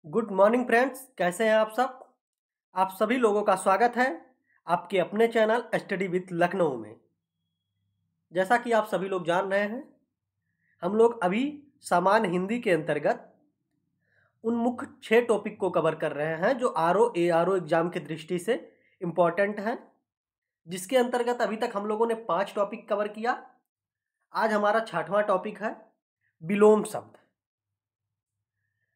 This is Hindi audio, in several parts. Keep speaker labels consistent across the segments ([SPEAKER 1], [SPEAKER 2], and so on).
[SPEAKER 1] गुड मॉर्निंग फ्रेंड्स, कैसे हैं आप सब। आप सभी लोगों का स्वागत है आपके अपने चैनल स्टडी विथ लखनऊ में। जैसा कि आप सभी लोग जान रहे हैं, हम लोग अभी सामान्य हिंदी के अंतर्गत उन मुख्य 6 टॉपिक को कवर कर रहे हैं जो ARO एग्जाम की दृष्टि से इम्पॉर्टेंट हैं, जिसके अंतर्गत अभी तक हम लोगों ने 5 टॉपिक कवर किया। आज हमारा 6वां टॉपिक है विलोम शब्द।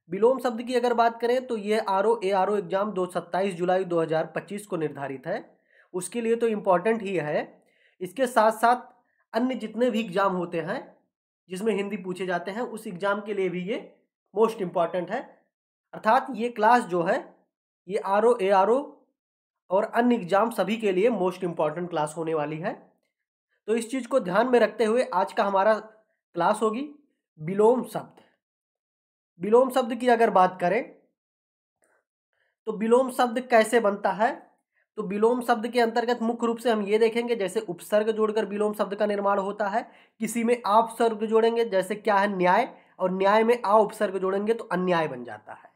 [SPEAKER 1] विलोम शब्द की अगर बात करें तो ये ARO एग्जाम 27 जुलाई 2025 को निर्धारित है। उसके लिए तो इम्पॉर्टेंट ही है। इसके साथ साथ अन्य जितने भी एग्जाम होते हैं जिसमें हिंदी पूछे जाते हैं, उस एग्जाम के लिए भी ये मोस्ट इम्पॉर्टेंट है। अर्थात ये क्लास जो है ये ARO और अन्य एग्जाम सभी के लिए मोस्ट इम्पॉर्टेंट क्लास होने वाली है। तो इस चीज़ को ध्यान में रखते हुए आज का हमारा क्लास होगी विलोम शब्द। विलोम शब्द की अगर बात करें तो विलोम शब्द कैसे बनता है, तो विलोम शब्द के अंतर्गत मुख्य रूप से हम ये देखेंगे, जैसे उपसर्ग जोड़कर विलोम शब्द का निर्माण होता है। किसी में आ उपसर्ग जोड़ेंगे, जैसे क्या है न्याय, और न्याय में आ उपसर्ग जोड़ेंगे तो अन्याय बन जाता है।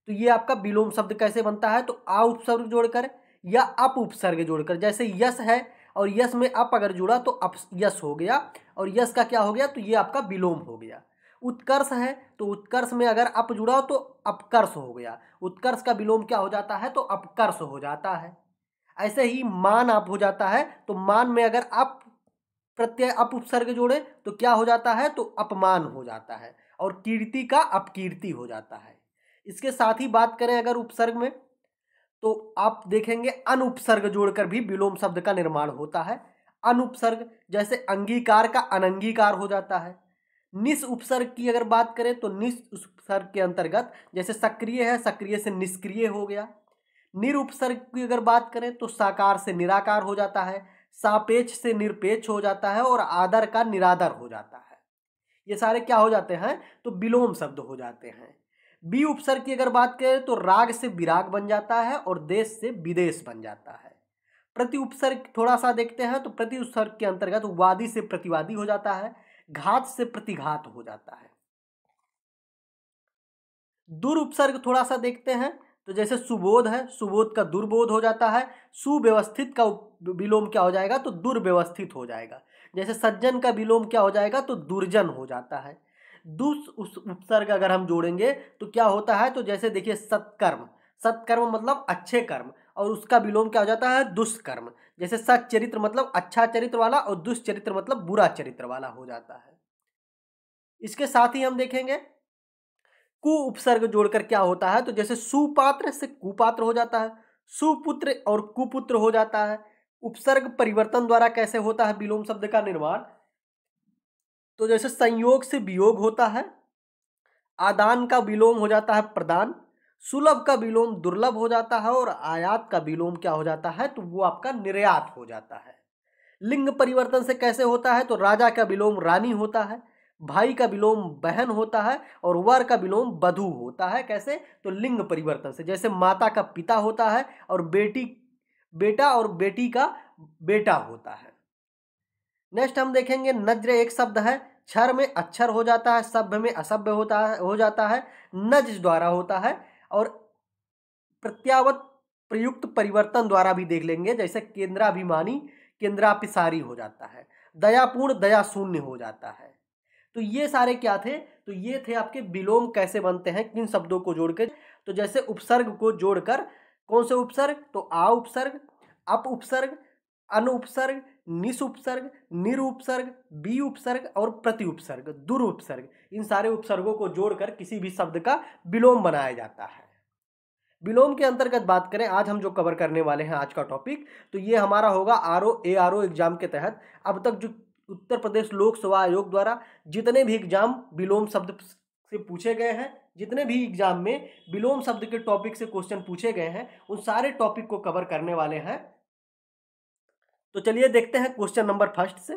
[SPEAKER 1] तो ये आपका विलोम शब्द कैसे बनता है, तो आ उपसर्ग जोड़कर या अप उपसर्ग जोड़कर। जैसे यस है और यस में अप अगर जुड़ा तो अप यस हो गया, और यस का क्या हो गया, तो ये आपका विलोम हो गया। उत्कर्ष है तो उत्कर्ष में अगर अप जुड़ा तो अपकर्ष हो गया। उत्कर्ष का विलोम क्या हो जाता है, तो अपकर्ष हो जाता है। ऐसे ही मान आप हो जाता है तो मान में अगर अप प्रत्यय अप उपसर्ग जोड़े तो क्या हो जाता है, तो अपमान हो जाता है। और कीर्ति का अपकीर्ति हो जाता है। इसके साथ ही बात करें अगर उपसर्ग में, तो आप देखेंगे अनुपसर्ग जोड़कर भी विलोम शब्द का निर्माण होता है। अनुपसर्ग जैसे अंगीकार का अनंगीकार हो जाता है। निस उपसर्ग की अगर बात करें तो निस उपसर्ग के अंतर्गत जैसे सक्रिय है, सक्रिय से निष्क्रिय हो गया। निरुपसर्ग की अगर बात करें तो साकार से निराकार हो जाता है, सापेक्ष से निरपेक्ष हो जाता है, और आदर का निरादर हो जाता है। ये सारे क्या हो जाते हैं, तो विलोम शब्द हो जाते हैं। बी उपसर्ग की अगर बात करें तो राग से विराग बन जाता है और देश से विदेश बन जाता है। प्रति उपसर्ग थोड़ा सा देखते हैं तो प्रति उपसर्ग के अंतर्गत वादी से प्रतिवादी हो जाता है, घात से प्रतिघात हो जाता है। दुरुपसर्ग थोड़ा सा देखते हैं तो जैसे सुबोध है, सुबोध का दुर्बोध हो जाता है। सुव्यवस्थित का विलोम क्या हो जाएगा, तो दुर्व्यवस्थित हो जाएगा। जैसे सज्जन का विलोम क्या हो जाएगा, तो दुर्जन हो जाता है। दुस उस उपसर्ग अगर हम जोड़ेंगे तो क्या होता है, तो जैसे देखिए सत्कर्म, सत्कर्म मतलब अच्छे कर्म, और उसका विलोम क्या हो जाता है, दुष्कर्म। जैसे सच्चरित्र मतलब अच्छा चरित्र वाला, और दुष्चरित्र मतलब बुरा चरित्र वाला हो जाता है। इसके साथ ही हम देखेंगे कु उपसर्ग जोड़कर क्या होता है, तो जैसे सुपात्र से कुपात्र हो जाता है, सुपुत्र और कुपुत्र हो जाता है। उपसर्ग परिवर्तन द्वारा कैसे होता है विलोम शब्द का निर्माण, तो जैसे संयोग से वियोग होता है, आदान का विलोम हो जाता है प्रदान, सुलभ का विलोम दुर्लभ हो जाता है, और आयात का विलोम क्या हो जाता है, तो वो आपका निर्यात हो जाता है। लिंग परिवर्तन से कैसे होता है, तो राजा का विलोम रानी होता है, भाई का विलोम बहन होता है, और वर का विलोम बधू होता है। कैसे, तो लिंग परिवर्तन से। जैसे माता का पिता होता है और बेटी बेटा, और बेटी का बेटा होता है। नेक्स्ट हम देखेंगे नज्र एक शब्द है, क्षर में अक्षर हो जाता है, सभ्य में असभ्य हो जाता है, नज द्वारा होता है, और प्रत्यावत प्रयुक्त परिवर्तन द्वारा भी देख लेंगे, जैसे केंद्राभिमानी केंद्रापिसारी हो जाता है, दयापूर्ण दया शून्य हो जाता है। तो ये सारे क्या थे, तो ये थे आपके विलोम कैसे बनते हैं किन शब्दों को जोड़कर। तो जैसे उपसर्ग को जोड़कर, कौन से उपसर्ग, तो आ उपसर्ग, अप उपसर्ग, अनु उपसर्ग, निस उपसर्ग, निर उपसर्ग, बी उपसर्ग और प्रति उपसर्ग, दुर उपसर्ग, इन सारे उपसर्गों को जोड़कर किसी भी शब्द का विलोम बनाया जाता है। विलोम के अंतर्गत बात करें, आज हम जो कवर करने वाले हैं आज का टॉपिक, तो ये हमारा होगा ARO एग्जाम के तहत अब तक जो उत्तर प्रदेश लोक सेवा आयोग द्वारा जितने भी एग्जाम विलोम शब्द से पूछे गए हैं, जितने भी एग्जाम में विलोम शब्द के टॉपिक से क्वेश्चन पूछे गए हैं, उन सारे टॉपिक को कवर करने वाले हैं। तो चलिए देखते हैं क्वेश्चन नंबर फर्स्ट से।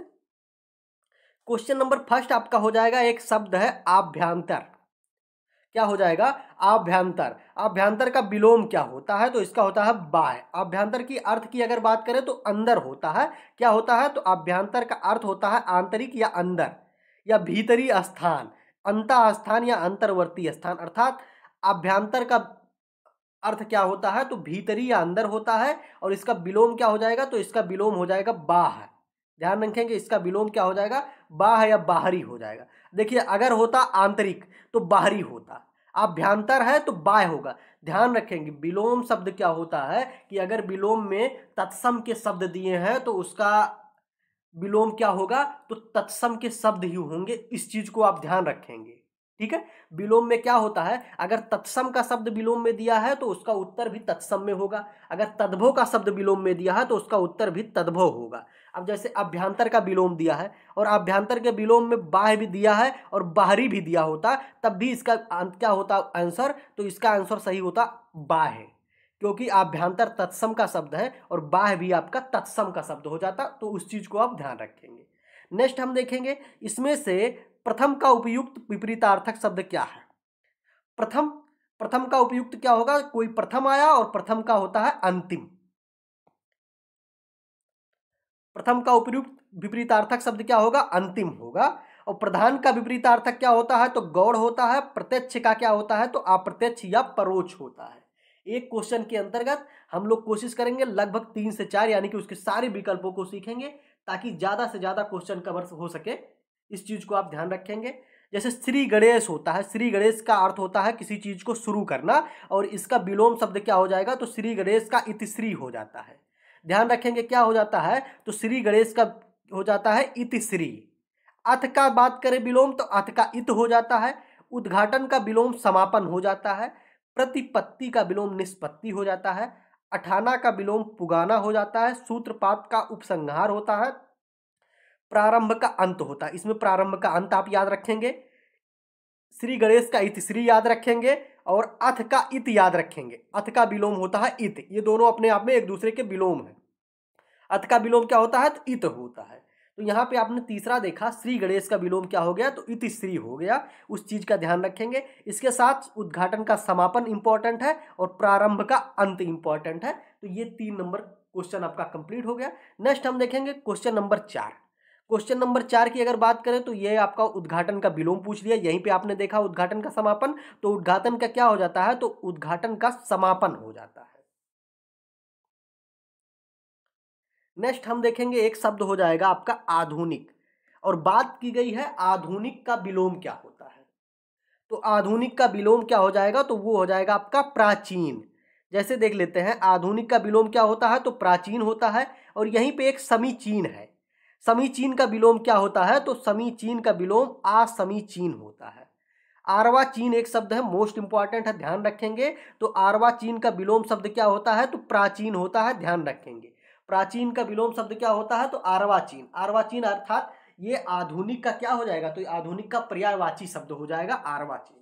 [SPEAKER 1] क्वेश्चन नंबर फर्स्ट आपका हो जाएगा, एक शब्द है आभ्यंतर। क्या हो जाएगा, आभ्यंतर। आभ्यंतर का विलोम क्या होता है, तो इसका होता है बाह्य। आभ्यंतर की अर्थ की अगर बात करें तो अंदर होता है। क्या होता है, तो आभ्यंतर का अर्थ होता है आंतरिक या अंदर या भीतरी स्थान, अंतः स्थान या अंतर्वर्ती स्थान। अर्थात आभ्यंतर का अर्थ क्या होता है, तो भीतरी या अंदर होता है, और इसका विलोम क्या हो जाएगा, तो इसका विलोम हो जाएगा बाह्य। ध्यान रखेंगे, इसका विलोम क्या हो जाएगा, बाह्य या बाहरी हो जाएगा। देखिए अगर होता आंतरिक तो बाहरी होता, आभ्यंतर है तो बाह्य होगा। ध्यान रखेंगे विलोम शब्द क्या होता है कि अगर विलोम में तत्सम के शब्द दिए हैं तो उसका विलोम क्या होगा, तो तत्सम के शब्द ही होंगे। इस चीज को आप ध्यान रखेंगे, ठीक है। विलोम में क्या होता है, अगर तत्सम का शब्द विलोम में दिया है तो उसका उत्तर भी तत्सम में होगा, अगर तद्भव का शब्द विलोम में दिया है तो उसका उत्तर भी तद्भव होगा। अब जैसे अभ्यंतर का विलोम दिया है और अभ्यंतर के विलोम में बाह्य भी दिया है और बाहरी भी दिया होता, तब भी इसका क्या होता आंसर, तो इसका आंसर सही होता बाह्य, क्योंकि आभ्यंतर तत्सम का शब्द है और बाह्य भी आपका तत्सम का शब्द हो जाता। तो उस चीज को आप ध्यान रखेंगे। नेक्स्ट हम देखेंगे इसमें से प्रथम का उपयुक्त विपरीतार्थक शब्द क्या है। प्रथम, प्रथम का उपयुक्त क्या होगा, कोई प्रथम आया और प्रथम का होता है अंतिम। प्रथम का उपयुक्त विपरीतार्थक शब्द क्या होगा, अंतिम होगा। और प्रधान का विपरीतार्थक क्या होता है, तो गौड़ होता है। प्रत्यक्ष का क्या होता है, तो अप्रत्यक्ष या परोक्ष होता है। एक क्वेश्चन के अंतर्गत हम लोग कोशिश करेंगे लगभग 3 से 4 यानी कि उसके सारे विकल्पों को सीखेंगे ताकि ज्यादा से ज्यादा क्वेश्चन कवर हो सके। इस चीज को आप ध्यान रखेंगे। जैसे श्री गणेश होता है, श्री गणेश का अर्थ होता है किसी चीज को शुरू करना, और इसका विलोम शब्द क्या हो जाएगा, तो श्री गणेश का इतिश्री हो जाता है। ध्यान रखेंगे क्या हो जाता है, तो श्री गणेश का हो जाता है इतिश्री। अथ का बात करें विलोम तो अथ का इत हो जाता है। उद्घाटन का विलोम समापन हो जाता है। प्रतिपत्ति का विलोम निष्पत्ति हो जाता है। अठाना का विलोम पुगाना हो जाता है। सूत्रपात का उपसंहार होता है। प्रारंभ का अंत होता है। इसमें प्रारंभ का अंत आप याद रखेंगे, श्री गणेश का इतिश्री याद रखेंगे और अथ का इत याद रखेंगे। अथ का विलोम होता है इत, ये दोनों अपने आप में एक दूसरे के विलोम है। अथ का विलोम क्या होता है, तो इत होता है। तो यहाँ पे आपने तीसरा देखा, श्री गणेश का विलोम क्या हो गया, तो इतिश्री हो गया। उस चीज का ध्यान रखेंगे। इसके साथ उद्घाटन का समापन इंपॉर्टेंट है और प्रारंभ का अंत इंपॉर्टेंट है। तो ये 3 नंबर क्वेश्चन आपका कंप्लीट हो गया। नेक्स्ट हम देखेंगे क्वेश्चन नंबर 4। क्वेश्चन नंबर 4 की अगर बात करें तो ये आपका उद्घाटन का विलोम पूछ लिया। यहीं पे आपने देखा उद्घाटन का समापन, तो उद्घाटन का क्या हो जाता है, तो उद्घाटन का समापन हो जाता है। नेक्स्ट हम देखेंगे एक शब्द हो जाएगा आपका आधुनिक, और बात की गई है आधुनिक का विलोम क्या होता है। तो आधुनिक का विलोम क्या हो जाएगा, तो वो हो जाएगा आपका प्राचीन। जैसे देख लेते हैं आधुनिक का विलोम क्या होता है, तो प्राचीन होता है। और यहीं पे एक समीचीन है। समीचीन का विलोम क्या होता है, तो समीचीन का विलोम असमीचीन होता है। आर्वाचीन एक शब्द है, मोस्ट इंपॉर्टेंट है, ध्यान रखेंगे। तो आर्वाचीन का विलोम शब्द क्या होता है, तो प्राचीन होता है, ध्यान रखेंगे। प्राचीन का विलोम शब्द क्या होता है, तो आर्वाचीन। आर्वाचीन अर्थात ये आधुनिक का क्या हो जाएगा, तो आधुनिक का पर्यायवाची शब्द हो जाएगा आर्वाचीन।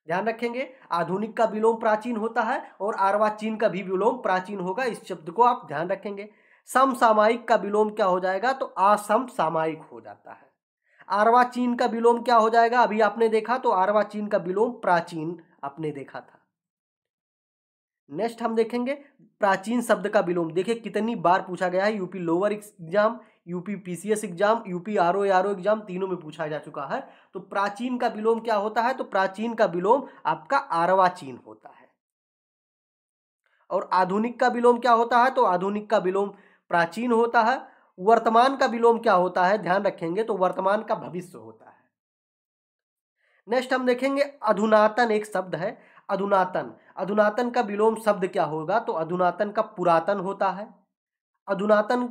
[SPEAKER 1] ध्यान रखेंगे आधुनिक का विलोम प्राचीन होता है और आर्वाचीन का भी विलोम प्राचीन होगा। इस शब्द को आप ध्यान रखेंगे। समसामयिक का विलोम क्या हो जाएगा, तो असमसामयिक हो जाता है। आर्वाचीन का विलोम क्या हो जाएगा, अभी आपने देखा, तो आर्वाचीन का विलोम प्राचीन आपने देखा था। नेक्स्ट हम देखेंगे प्राचीन शब्द का विलोम। देखिए कितनी बार पूछा गया है, UP lower exam, UP PCS exam, UP RO exam, तीनों में पूछा जा चुका है। तो प्राचीन का विलोम क्या होता है, तो प्राचीन का विलोम आपका आर्वाचीन होता है। और आधुनिक का विलोम क्या होता है, तो आधुनिक का विलोम प्राचीन होता है। वर्तमान का विलोम क्या होता है, ध्यान रखेंगे, तो वर्तमान का भविष्य होता है। नेक्स्ट हम देखेंगे अधुनातन एक शब्द है। अधुनातन, अधुनातन का विलोम शब्द क्या होगा, तो अधुनातन का पुरातन होता है। अधुनातन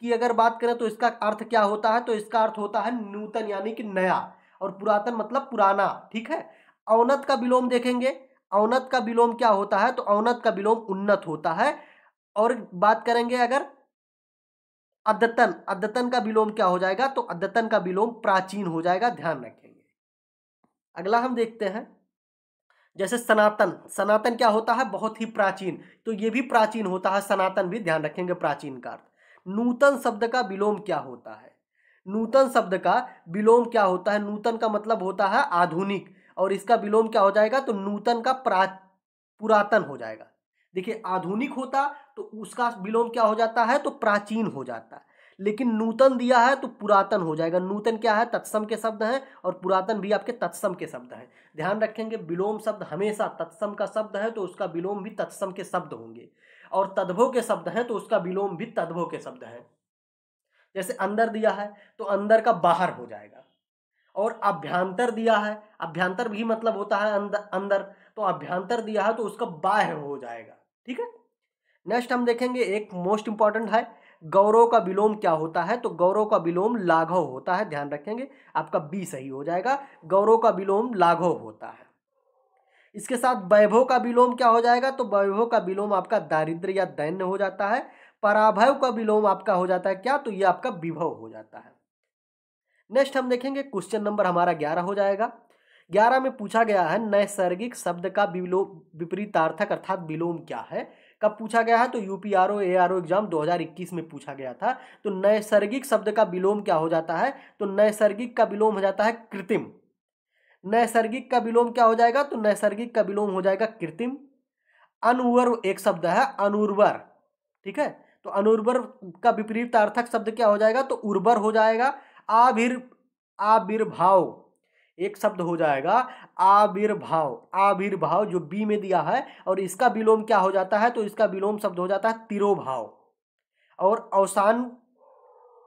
[SPEAKER 1] की अगर बात करें तो इसका अर्थ क्या होता है, तो इसका अर्थ होता है नूतन यानी कि नया, और पुरातन मतलब पुराना, ठीक है। औन्नत का विलोम देखेंगे। औन्नत का विलोम क्या होता है, तो औन्नत का विलोम उन्नत होता है। और बात करेंगे अगर अद्यतन, अद्यतन का विलोम क्या हो जाएगा, तो अद्यतन का विलोम प्राचीन हो जाएगा, ध्यान रखेंगे। अगला हम देखते हैं जैसे सनातन। सनातन क्या होता है, बहुत ही प्राचीन, तो ये भी प्राचीन होता है, सनातन भी, ध्यान रखेंगे प्राचीन का अर्थ। नूतन शब्द का विलोम क्या होता है, नूतन शब्द का विलोम क्या होता है, नूतन का मतलब होता है आधुनिक, और इसका विलोम क्या हो जाएगा, तो नूतन का पुरातन हो जाएगा। देखिए आधुनिक होता तो उसका विलोम क्या हो जाता है, तो प्राचीन हो जाता है। लेकिन नूतन दिया है तो पुरातन हो जाएगा। नूतन क्या है, तत्सम के शब्द हैं, और पुरातन भी आपके तत्सम के शब्द हैं। ध्यान रखेंगे विलोम शब्द हमेशा तत्सम का शब्द है तो उसका विलोम भी तत्सम के शब्द होंगे, और तद्भव के शब्द हैं तो उसका विलोम भी तद्भव के शब्द है। जैसे अंदर दिया है तो अंदर का बाहर हो जाएगा, और अभ्यंतर दिया है, अभ्यंतर भी मतलब होता है अंदर अंदर, तो अभ्यंतर दिया है तो उसका बाह्य हो जाएगा। ठीक है, नेक्स्ट हम देखेंगे एक मोस्ट इंपॉर्टेंट है, गौरव का विलोम क्या होता है, तो गौरव का विलोम लाघव होता है। ध्यान रखेंगे आपका बी सही हो जाएगा, गौरव का विलोम लाघव होता है। इसके साथ वैभव का विलोम क्या हो जाएगा, तो वैभव का विलोम आपका दारिद्र्य या दैन्य हो जाता है। पराभव का विलोम आपका हो जाता है क्या, तो ये आपका विभव हो जाता है। नेक्स्ट हम देखेंगे क्वेश्चन नंबर हमारा 11 हो जाएगा। 11 में पूछा गया है नैसर्गिक शब्द का विलोम विपरीतार्थक अर्थात विलोम क्या है। कब पूछा गया है, तो यूपीआरओ एआरओ एग्जाम 2021 में पूछा गया था। तो नैसर्गिक शब्द का विलोम क्या हो जाता है, तो नैसर्गिक का विलोम हो जाता है कृत्रिम। नैसर्गिक का विलोम क्या हो जाएगा, तो नैसर्गिक का विलोम हो जाएगा कृत्रिम। अनुर्वर एक शब्द है अनुर्वर, ठीक है, तो अनुर्वर का विपरीतार्थक शब्द क्या हो जाएगा, तो उर्वर हो जाएगा। आविर्भाव एक शब्द हो जाएगा आविर्भाव, आविर्भाव जो बी में दिया है, और इसका विलोम क्या हो जाता है, तो इसका विलोम शब्द हो जाता है तिरोभाव, और अवसान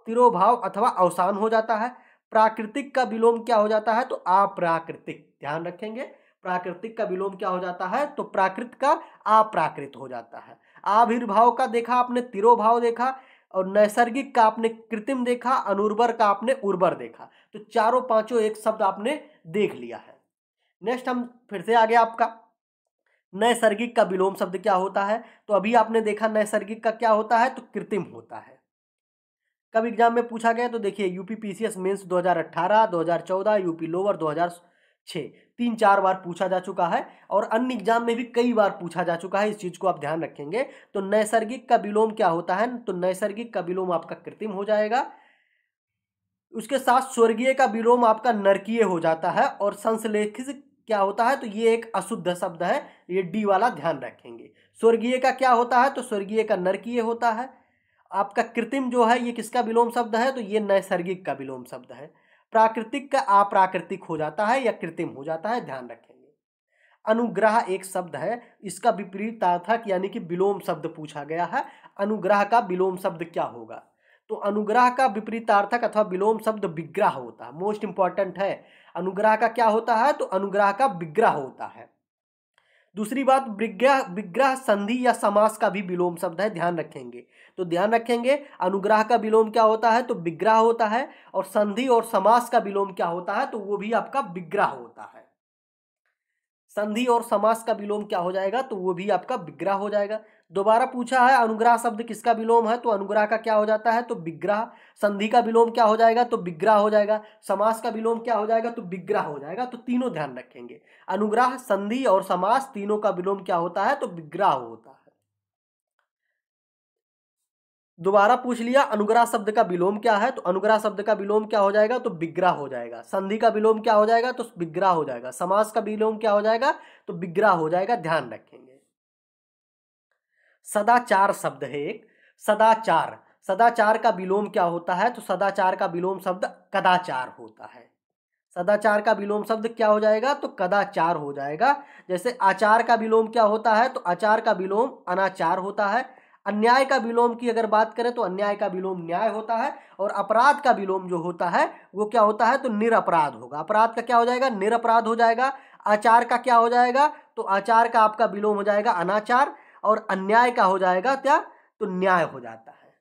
[SPEAKER 1] तिरोभाव अथवा अवसान हो जाता है। प्राकृतिक का विलोम क्या हो जाता है, तो अप्राकृतिक। ध्यान रखेंगे प्राकृतिक का विलोम क्या हो जाता है, तो प्राकृत का अप्राकृत हो जाता है। आविर्भाव का देखा आपने तिरोभाव देखा, और नैसर्गिक का आपने कृत्रिम देखा, अनुर्वर का आपने उर्वर देखा, तो चारों पांचों एक शब्द आपने देख लिया है। नेक्स्ट हम फिर से आगे आपका नैसर्गिक का विलोम शब्द क्या होता है, तो अभी आपने देखा नैसर्गिक का क्या होता है, तो कृत्रिम होता है। कब एग्जाम में पूछा गया, तो देखिए UP PCS mains 2018, 2014, UP lower 2006, 3-4 बार पूछा जा चुका है, और अन्य एग्जाम में भी कई बार पूछा जा चुका है। इस चीज को आप ध्यान रखेंगे। तो नैसर्गिक का विलोम क्या होता है, तो नैसर्गिक का विलोम आपका कृत्रिम हो जाएगा। उसके साथ स्वर्गीय का विलोम आपका नरकीय हो जाता है, और संश्लेषित क्या होता है, तो ये एक अशुद्ध शब्द है, ये डी वाला ध्यान रखेंगे। स्वर्गीय का क्या होता है, तो स्वर्गीय का नरकीय होता है। आपका कृत्रिम जो है ये किसका विलोम शब्द है, तो ये नैसर्गिक का विलोम शब्द है। प्राकृतिक का अप्राकृतिक हो जाता है या कृत्रिम हो जाता है, ध्यान रखेंगे। अनुग्रह एक शब्द है, इसका विपरीतार्थक यानी कि विलोम शब्द पूछा गया है। अनुग्रह का विलोम शब्द क्या होगा, तो अनुग्रह का विपरीतार्थक अथवा विलोम शब्द विग्रह होता है। मोस्ट इंपॉर्टेंट है, अनुग्रह का क्या होता है, तो अनुग्रह का विग्रह होता है। दूसरी बात, विग्रह विग्रह संधि या समास का भी विलोम शब्द है, ध्यान रखेंगे। तो ध्यान रखेंगे अनुग्रह का विलोम क्या होता है, तो विग्रह होता है, और संधि और समास का विलोम क्या होता है, तो वो भी आपका विग्रह होता है। संधि और समास का विलोम क्या हो जाएगा, तो वो भी आपका विग्रह हो जाएगा। दोबारा पूछा है अनुग्रह शब्द किसका विलोम है, तो अनुग्रह का क्या हो जाता है, तो विग्रह। संधि का विलोम क्या हो जाएगा, तो विग्रह हो जाएगा। समास का विलोम क्या हो जाएगा, तो विग्रह हो जाएगा। तो तीनों ध्यान रखेंगे, अनुग्रह संधि और समास तीनों का विलोम क्या होता है, तो विग्रह होता है। दोबारा पूछ लिया अनुग्रह शब्द का विलोम क्या है, तो अनुग्रह शब्द का विलोम क्या हो जाएगा, तो विग्रह हो जाएगा। संधि का विलोम क्या हो जाएगा, तो विग्रह हो जाएगा। समास का विलोम क्या हो जाएगा, तो विग्रह हो जाएगा, ध्यान रखेंगे। सदाचार शब्द है एक, सदाचार। सदाचार का विलोम क्या होता है, तो सदाचार का विलोम शब्द कदाचार होता है। सदाचार का विलोम शब्द क्या हो जाएगा, तो कदाचार हो जाएगा। जैसे आचार का विलोम क्या होता है, तो आचार का विलोम अनाचार होता है। अन्याय का विलोम की अगर बात करें तो अन्याय का विलोम न्याय होता है, और अपराध का विलोम जो होता है वो क्या होता है, तो निरपराध होगा। अपराध का क्या हो जाएगा, निरपराध हो जाएगा। आचार का क्या हो जाएगा, तो आचार का आपका विलोम हो जाएगा अनाचार, और अन्याय का हो जाएगा क्या, तो न्याय हो जाता है।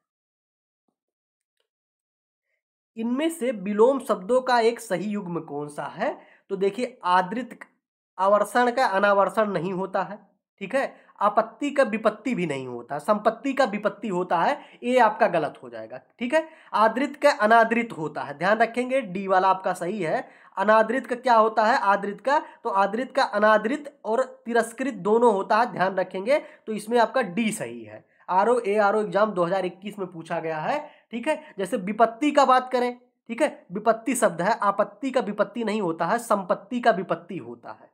[SPEAKER 1] इनमें से विलोम शब्दों का एक सही युग्म कौन सा है, तो देखिए आदृत आवर्षण का अनावर्षण नहीं होता है, ठीक है। आपत्ति का विपत्ति भी नहीं होता, संपत्ति का विपत्ति होता है, ये आपका गलत हो जाएगा, ठीक है। आदृत का अनादृत होता है, ध्यान रखेंगे, डी वाला आपका सही है। अनादृत का क्या होता है, आदृत का, तो आदृत का अनादृत और तिरस्कृत दोनों होता है, ध्यान रखेंगे। तो इसमें आपका डी सही है। आरओ एग्जाम 2021 में पूछा गया है, ठीक है। जैसे विपत्ति का बात करें, ठीक है, विपत्ति शब्द है, आपत्ति का विपत्ति नहीं होता है, संपत्ति का विपत्ति होता है,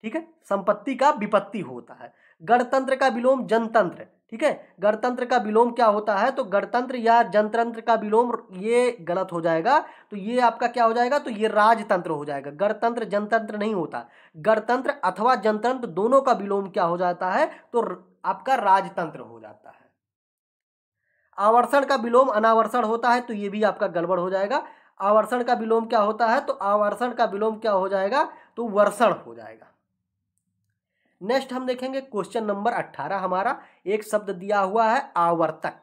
[SPEAKER 1] ठीक है, संपत्ति का विपत्ति होता है। गणतंत्र का विलोम जनतंत्र, ठीक है, गणतंत्र का विलोम क्या होता है, तो गणतंत्र या जनतंत्र का विलोम, ये गलत हो जाएगा, तो ये आपका क्या हो जाएगा, तो ये राजतंत्र हो जाएगा। गणतंत्र जनतंत्र नहीं होता, गणतंत्र अथवा जनतंत्र दोनों का विलोम क्या हो जाता है, तो आपका राजतंत्र हो जाता है। आवर्षण का विलोम अनावर्षण होता है, तो ये भी आपका गड़बड़ हो जाएगा। आवर्षण का विलोम क्या होता है, तो आवर्षण का विलोम क्या हो जाएगा, तो वर्षण हो जाएगा। नेक्स्ट हम देखेंगे क्वेश्चन नंबर 18 हमारा, एक शब्द दिया हुआ है आवर्तक।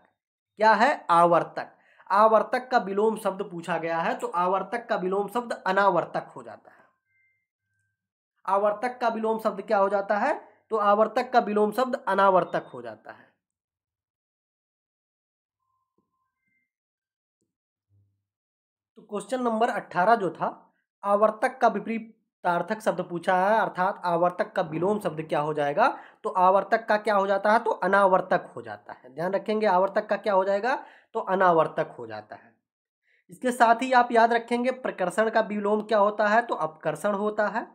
[SPEAKER 1] क्या है, आवर्तक। आवर्तक का विलोम शब्द पूछा गया है, तो आवर्तक का विलोम शब्द अनावर्तक हो जाता है। आवर्तक का विलोम शब्द क्या हो जाता है, तो आवर्तक का विलोम शब्द अनावर्तक हो जाता है। तो क्वेश्चन नंबर 18 जो था, आवर्तक का विपरीतार्थक शब्द पूछा है, अर्थात आवर्तक का विलोम शब्द क्या हो जाएगा, तो आवर्तक का क्या हो जाता है, तो अनावर्तक हो जाता है। ध्यान रखेंगे, आवर्तक का क्या हो जाएगा, तो अनावर्तक हो जाता है। इसके साथ ही आप याद रखेंगे प्रकर्षण का विलोम क्या होता है, तो अपकर्षण होता है।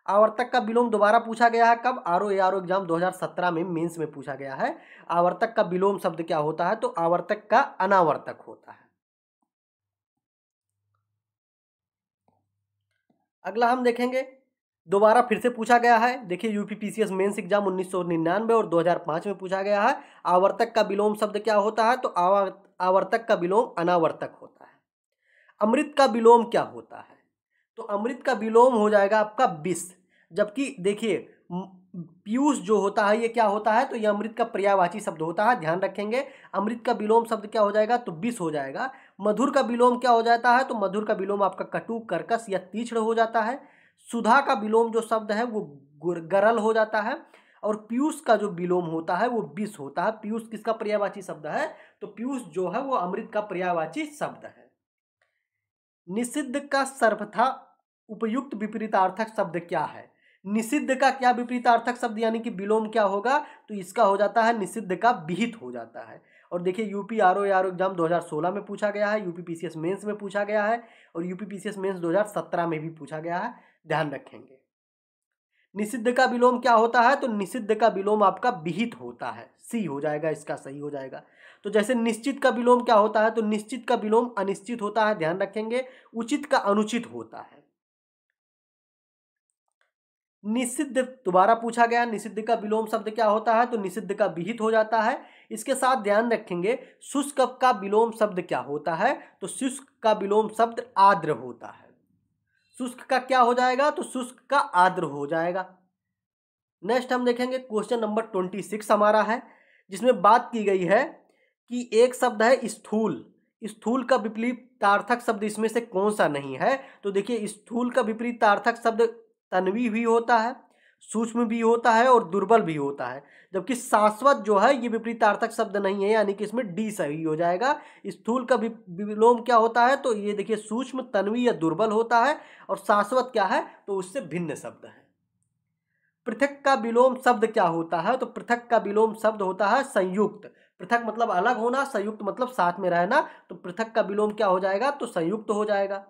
[SPEAKER 1] आवर्तक का विलोम दोबारा पूछा गया है, कब, आरओ एग्जाम 2017 में मेंस में पूछा गया है। आवर्तक का विलोम शब्द क्या होता है, तो आवर्तक का अनावर्तक होता है। अगला हम देखेंगे, दोबारा फिर से पूछा गया है। देखिए यूपीपीसीएस मेंस एग्जाम 1999 और 2005 में पूछा गया है। आवर्तक का विलोम शब्द क्या होता है, तो आवर्तक का विलोम अनावर्तक होता है। अमृत का विलोम क्या होता है, तो अमृत का विलोम हो जाएगा आपका विष। जबकि देखिए पीयूष जो होता है ये क्या होता है, तो ये अमृत का पर्यायवाची शब्द होता है। ध्यान रखेंगे, अमृत का विलोम शब्द क्या हो जाएगा, तो विष हो जाएगा। मधुर का विलोम क्या हो जाता है, तो मधुर का विलोम आपका कटु, कर्कश या तीक्ष्ण हो जाता है। सुधा का विलोम जो शब्द है वो गरल हो जाता है। और पीयूष का जो विलोम होता है वो विष होता है। पीयूष किसका पर्यायवाची शब्द है, तो पीयूष जो है वो अमृत का पर्यायवाची शब्द है। निषिद्ध का सर्वथा उपयुक्त विपरीतार्थक शब्द क्या है, निषिद्ध का क्या विपरीतार्थक शब्द यानी कि विलोम क्या होगा, तो इसका हो जाता है निषिद्ध का विहित हो जाता है। और देखिए यूपी आरओ एग्जाम 2016 में पूछा गया है, यूपी पीसीएस मेंस में पूछा गया है, और यूपी पीसीएस मेंस 2017 में भी पूछा गया है। ध्यान रखेंगे, निषिद्ध का विलोम क्या होता है, तो निषिद्ध का विलोम आपका विहित होता है। सी हो जाएगा, इसका सही हो जाएगा। तो जैसे निश्चित का विलोम क्या होता है, तो निश्चित का विलोम अनिश्चित होता है। ध्यान रखेंगे, उचित का अनुचित होता है। निषिद्ध दोबारा पूछा गया, निषिद्ध का विलोम शब्द क्या होता है, तो निषिद्ध का विहित हो जाता है। इसके साथ ध्यान रखेंगे शुष्क का विलोम शब्द क्या होता है, तो शुष्क का विलोम शब्द आर्द्र होता है। शुष्क का क्या हो जाएगा, तो शुष्क का आर्द्र हो जाएगा। नेक्स्ट हम देखेंगे क्वेश्चन नंबर 26 हमारा है, जिसमें बात की गई है कि एक शब्द है स्थूल। स्थूल का विपरीतार्थक शब्द इसमें से कौन सा नहीं है, तो देखिए स्थूल का विपरीतार्थक शब्द तन्वी भी होता है, सूक्ष्म भी होता है और दुर्बल भी होता है। जबकि शाश्वत जो है ये विपरीतार्थक शब्द नहीं है, यानी कि इसमें डी सही हो जाएगा। स्थूल का विलोम क्या होता है, तो ये देखिए सूक्ष्म, तन्वी या दुर्बल होता है। और शाश्वत क्या है, तो उससे भिन्न शब्द है। पृथक का विलोम शब्द क्या होता है, तो पृथक का विलोम शब्द होता है संयुक्त। पृथक मतलब अलग होना, संयुक्त मतलब साथ में रहना। तो पृथक का विलोम क्या हो जाएगा, तो संयुक्त हो जाएगा।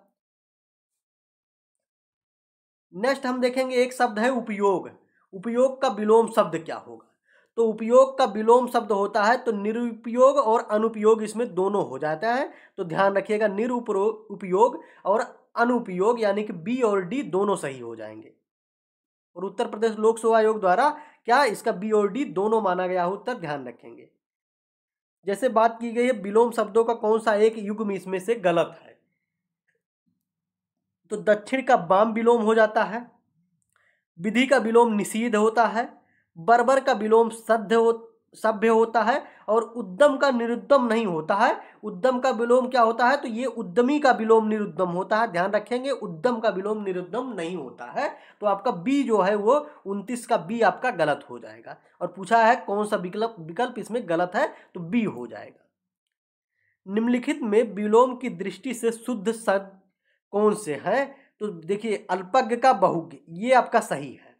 [SPEAKER 1] नेक्स्ट हम देखेंगे एक शब्द है उपयोग। उपयोग का विलोम शब्द क्या होगा, तो उपयोग का विलोम शब्द होता है तो निरुपयोग और अनुपयोग, इसमें दोनों हो जाता है। तो ध्यान रखिएगा, निरुपयोग और अनुपयोग यानी कि बी और डी दोनों सही हो जाएंगे। और उत्तर प्रदेश लोक सेवा आयोग द्वारा क्या इसका बी और डी दोनों माना गया हो, उत्तर ध्यान रखेंगे। जैसे बात की गई है विलोम शब्दों का कौन सा एक युग्म इसमें से गलत है, तो दक्षिण का वाम विलोम हो जाता है, विधि का विलोम निषीध होता है, बर्बर का विलोम सभ्य होता है, और उद्यम का निरुद्यम नहीं होता है। उद्यम का विलोम क्या होता है, तो ये उद्यमी का विलोम निरुद्यम होता है। ध्यान रखेंगे, उद्यम का विलोम निरुद्यम नहीं होता है। तो आपका बी जो है वो 29 का बी आपका गलत हो जाएगा। और पूछा है कौन सा विकल्प इसमें गलत है, तो बी हो जाएगा। निम्नलिखित में विलोम की दृष्टि से शुद्ध शब्द कौन से हैं, तो देखिए अल्पज्ञ का बहुज्ञ ये आपका सही है।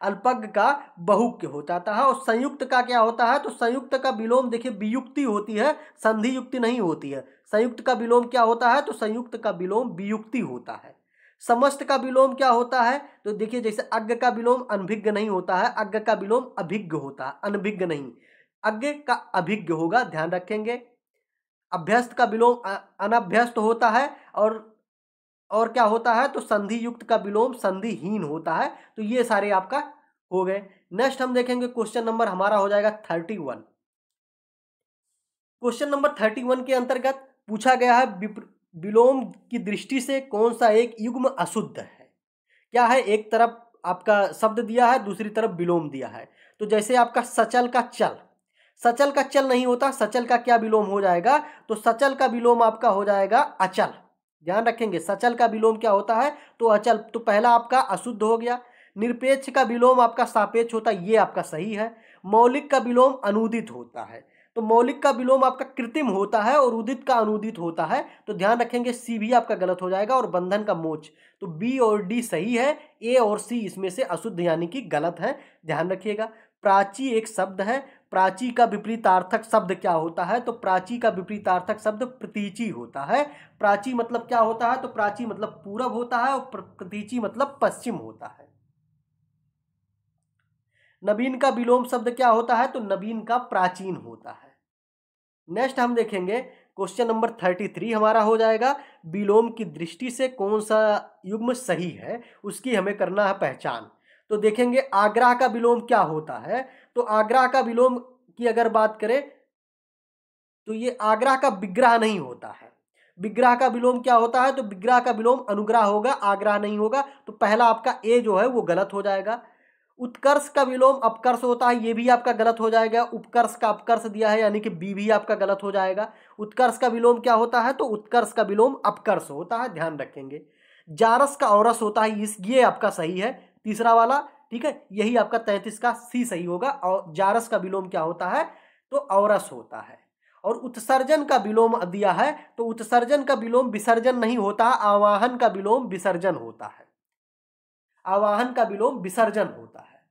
[SPEAKER 1] अल्पज्ञ का बहुज्ञ हो जाता है। और संयुक्त का क्या होता है, तो संयुक्त का विलोम देखिए वियुक्ति होती है, संधि युक्ति नहीं होती है। संयुक्त का विलोम क्या होता है, तो संयुक्त का विलोम वियुक्ति होता है। समस्त का विलोम क्या होता है? तो देखिए जैसे अज्ञ का विलोम अनभिज्ञ नहीं होता है, अज्ञ का विलोम अभिज्ञ होता है, अनभिज्ञ नहीं, अज्ञ का अभिज्ञ होगा, ध्यान रखेंगे। अभ्यस्त का विलोम अनभ्यस्त होता है, और क्या होता है? तो संधि युक्त का विलोम संधिहीन होता है। तो ये सारे आपका हो गए। नेक्स्ट हम देखेंगे क्वेश्चन नंबर हमारा हो जाएगा 31। क्वेश्चन नंबर 31 के अंतर्गत पूछा गया है विलोम की दृष्टि से कौन सा एक युग्म अशुद्ध है। क्या है? एक तरफ आपका शब्द दिया है, दूसरी तरफ विलोम दिया है। तो जैसे आपका सचल का चल, सचल का चल नहीं होता, सचल का क्या विलोम हो जाएगा? तो सचल का विलोम आपका हो जाएगा अचल। ध्यान रखेंगे, सचल का विलोम क्या होता है? तो अचल। तो पहला आपका अशुद्ध हो गया। निरपेक्ष का विलोम आपका सापेक्ष होता है, ये आपका सही है। मौलिक का विलोम अनुदित होता है। तो मौलिक का विलोम आपका कृत्रिम होता है और उदित का अनुदित होता है। तो ध्यान रखेंगे, सी भी आपका गलत हो जाएगा। और बंधन का मोच, तो बी और डी सही है, ए और सी इसमें से अशुद्ध यानी कि गलत है, ध्यान रखिएगा। प्राची एक शब्द है, प्राची का विपरीतार्थक शब्द क्या होता है? तो प्राची का विपरीतार्थक शब्द प्रतीची होता है। प्राची मतलब क्या होता है? तो प्राची मतलब पूरब होता है, और प्रतीची मतलब पश्चिम होता है। नवीन का विलोम शब्द क्या होता है? तो नवीन का प्राचीन होता है। नेक्स्ट हम देखेंगे क्वेश्चन नंबर 33 हमारा हो जाएगा, विलोम की दृष्टि से कौन सा युग्म सही है, उसकी हमें करना है पहचान। तो देखेंगे आग्रह का विलोम क्या होता है। तो आग्रह का विलोम की अगर बात करें तो ये आग्रह का विग्रह नहीं होता है। विग्रह का विलोम क्या होता है? तो विग्रह का विलोम अनुग्रह होगा, आग्रह नहीं होगा। तो पहला आपका ए जो है वो गलत हो जाएगा। उत्कर्ष का विलोम अपकर्ष होता है, ये भी आपका गलत हो जाएगा। उपकर्ष का अपकर्ष दिया है यानी कि बी भी आपका गलत हो जाएगा। उत्कर्ष का विलोम क्या होता है? तो उत्कर्ष का विलोम अपकर्ष होता है, ध्यान रखेंगे। जारस का औरस होता है, ये आपका सही है, तीसरा वाला, ठीक है। यही आपका 33 का सी सही होगा। और जारस का विलोम क्या होता है? तो औरस होता है। और उत्सर्जन का विलोम दिया है, तो उत्सर्जन का विलोम विसर्जन नहीं होता, आवाहन का विलोम विसर्जन होता है, आवाहन का विलोम विसर्जन होता है।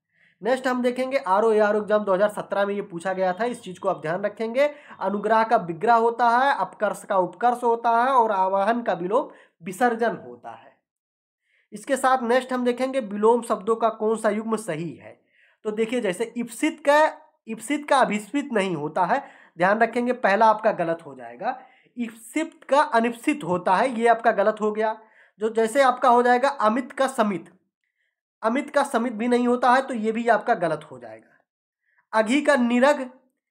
[SPEAKER 1] नेक्स्ट हम देखेंगे आरओ एग्जाम 2017 में ये पूछा गया था, इस चीज को आप ध्यान रखेंगे। अनुग्रह का विग्रह होता है, अपकर्ष का उपकर्ष होता है, और आवाहन का विलोम विसर्जन होता है। इसके साथ नेक्स्ट हम देखेंगे विलोम शब्दों का कौन सा युग्म सही है। तो देखिए जैसे इप्सित का अभिस्पित नहीं होता है, ध्यान रखेंगे, पहला आपका गलत हो जाएगा। इप्सित का अनिप्सित होता है, ये आपका गलत हो गया। जो जैसे आपका हो जाएगा अमित का समित, अमित का समित भी नहीं होता है, तो ये भी आपका गलत हो जाएगा। अघी का निरग,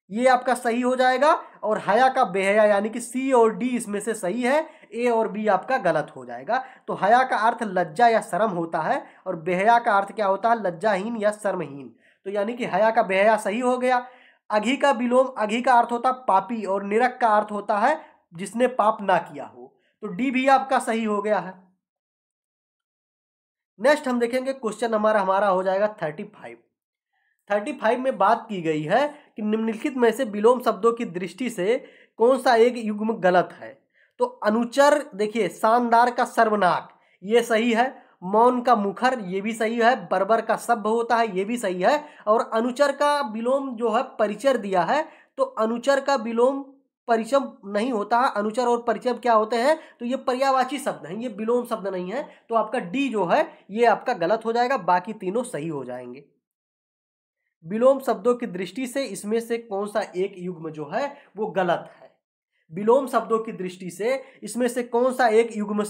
[SPEAKER 1] ये आपका सही हो जाएगा। और हया का बेहया, यानी कि सी और डी इसमें से सही है, ए और बी आपका गलत हो जाएगा। तो हया का अर्थ लज्जा या शर्म होता है, और बेहया का अर्थ क्या होता है? लज्जाहीन या शर्महीन। तो यानी कि हया का बेहया सही हो गया। अघी का विलोम, अघी का अर्थ होता है पापी, और निरग का अर्थ होता है जिसने पाप ना किया हो। तो डी भी आपका सही हो गया है। नेक्स्ट हम देखेंगे क्वेश्चन हमारा हो जाएगा 35 में बात की गई है कि निम्नलिखित में से विलोम शब्दों की दृष्टि से कौन सा एक युग्म गलत है। तो अनुचर, देखिए शानदार का सर्वनाक, ये सही है। मौन का मुखर, ये भी सही है। बर्बर का सभ्य होता है, ये भी सही है। और अनुचर का विलोम जो है परिचर दिया है, तो अनुचर का विलोम परिचम नहीं होता है। अनुचर और परिचय क्या होते हैं? तो ये पर्यायवाची शब्द हैं, ये विलोम शब्द नहीं है। तो आपका डी जो है ये आपका गलत हो जाएगा, बाकी तीनों सही हो जाएंगे। विलोम शब्दों की दृष्टि से इसमें से कौन सा एक युग्म जो है वो गलत है। विलोम शब्दों की दृष्टि से इसमें से कौन सा एक युग्म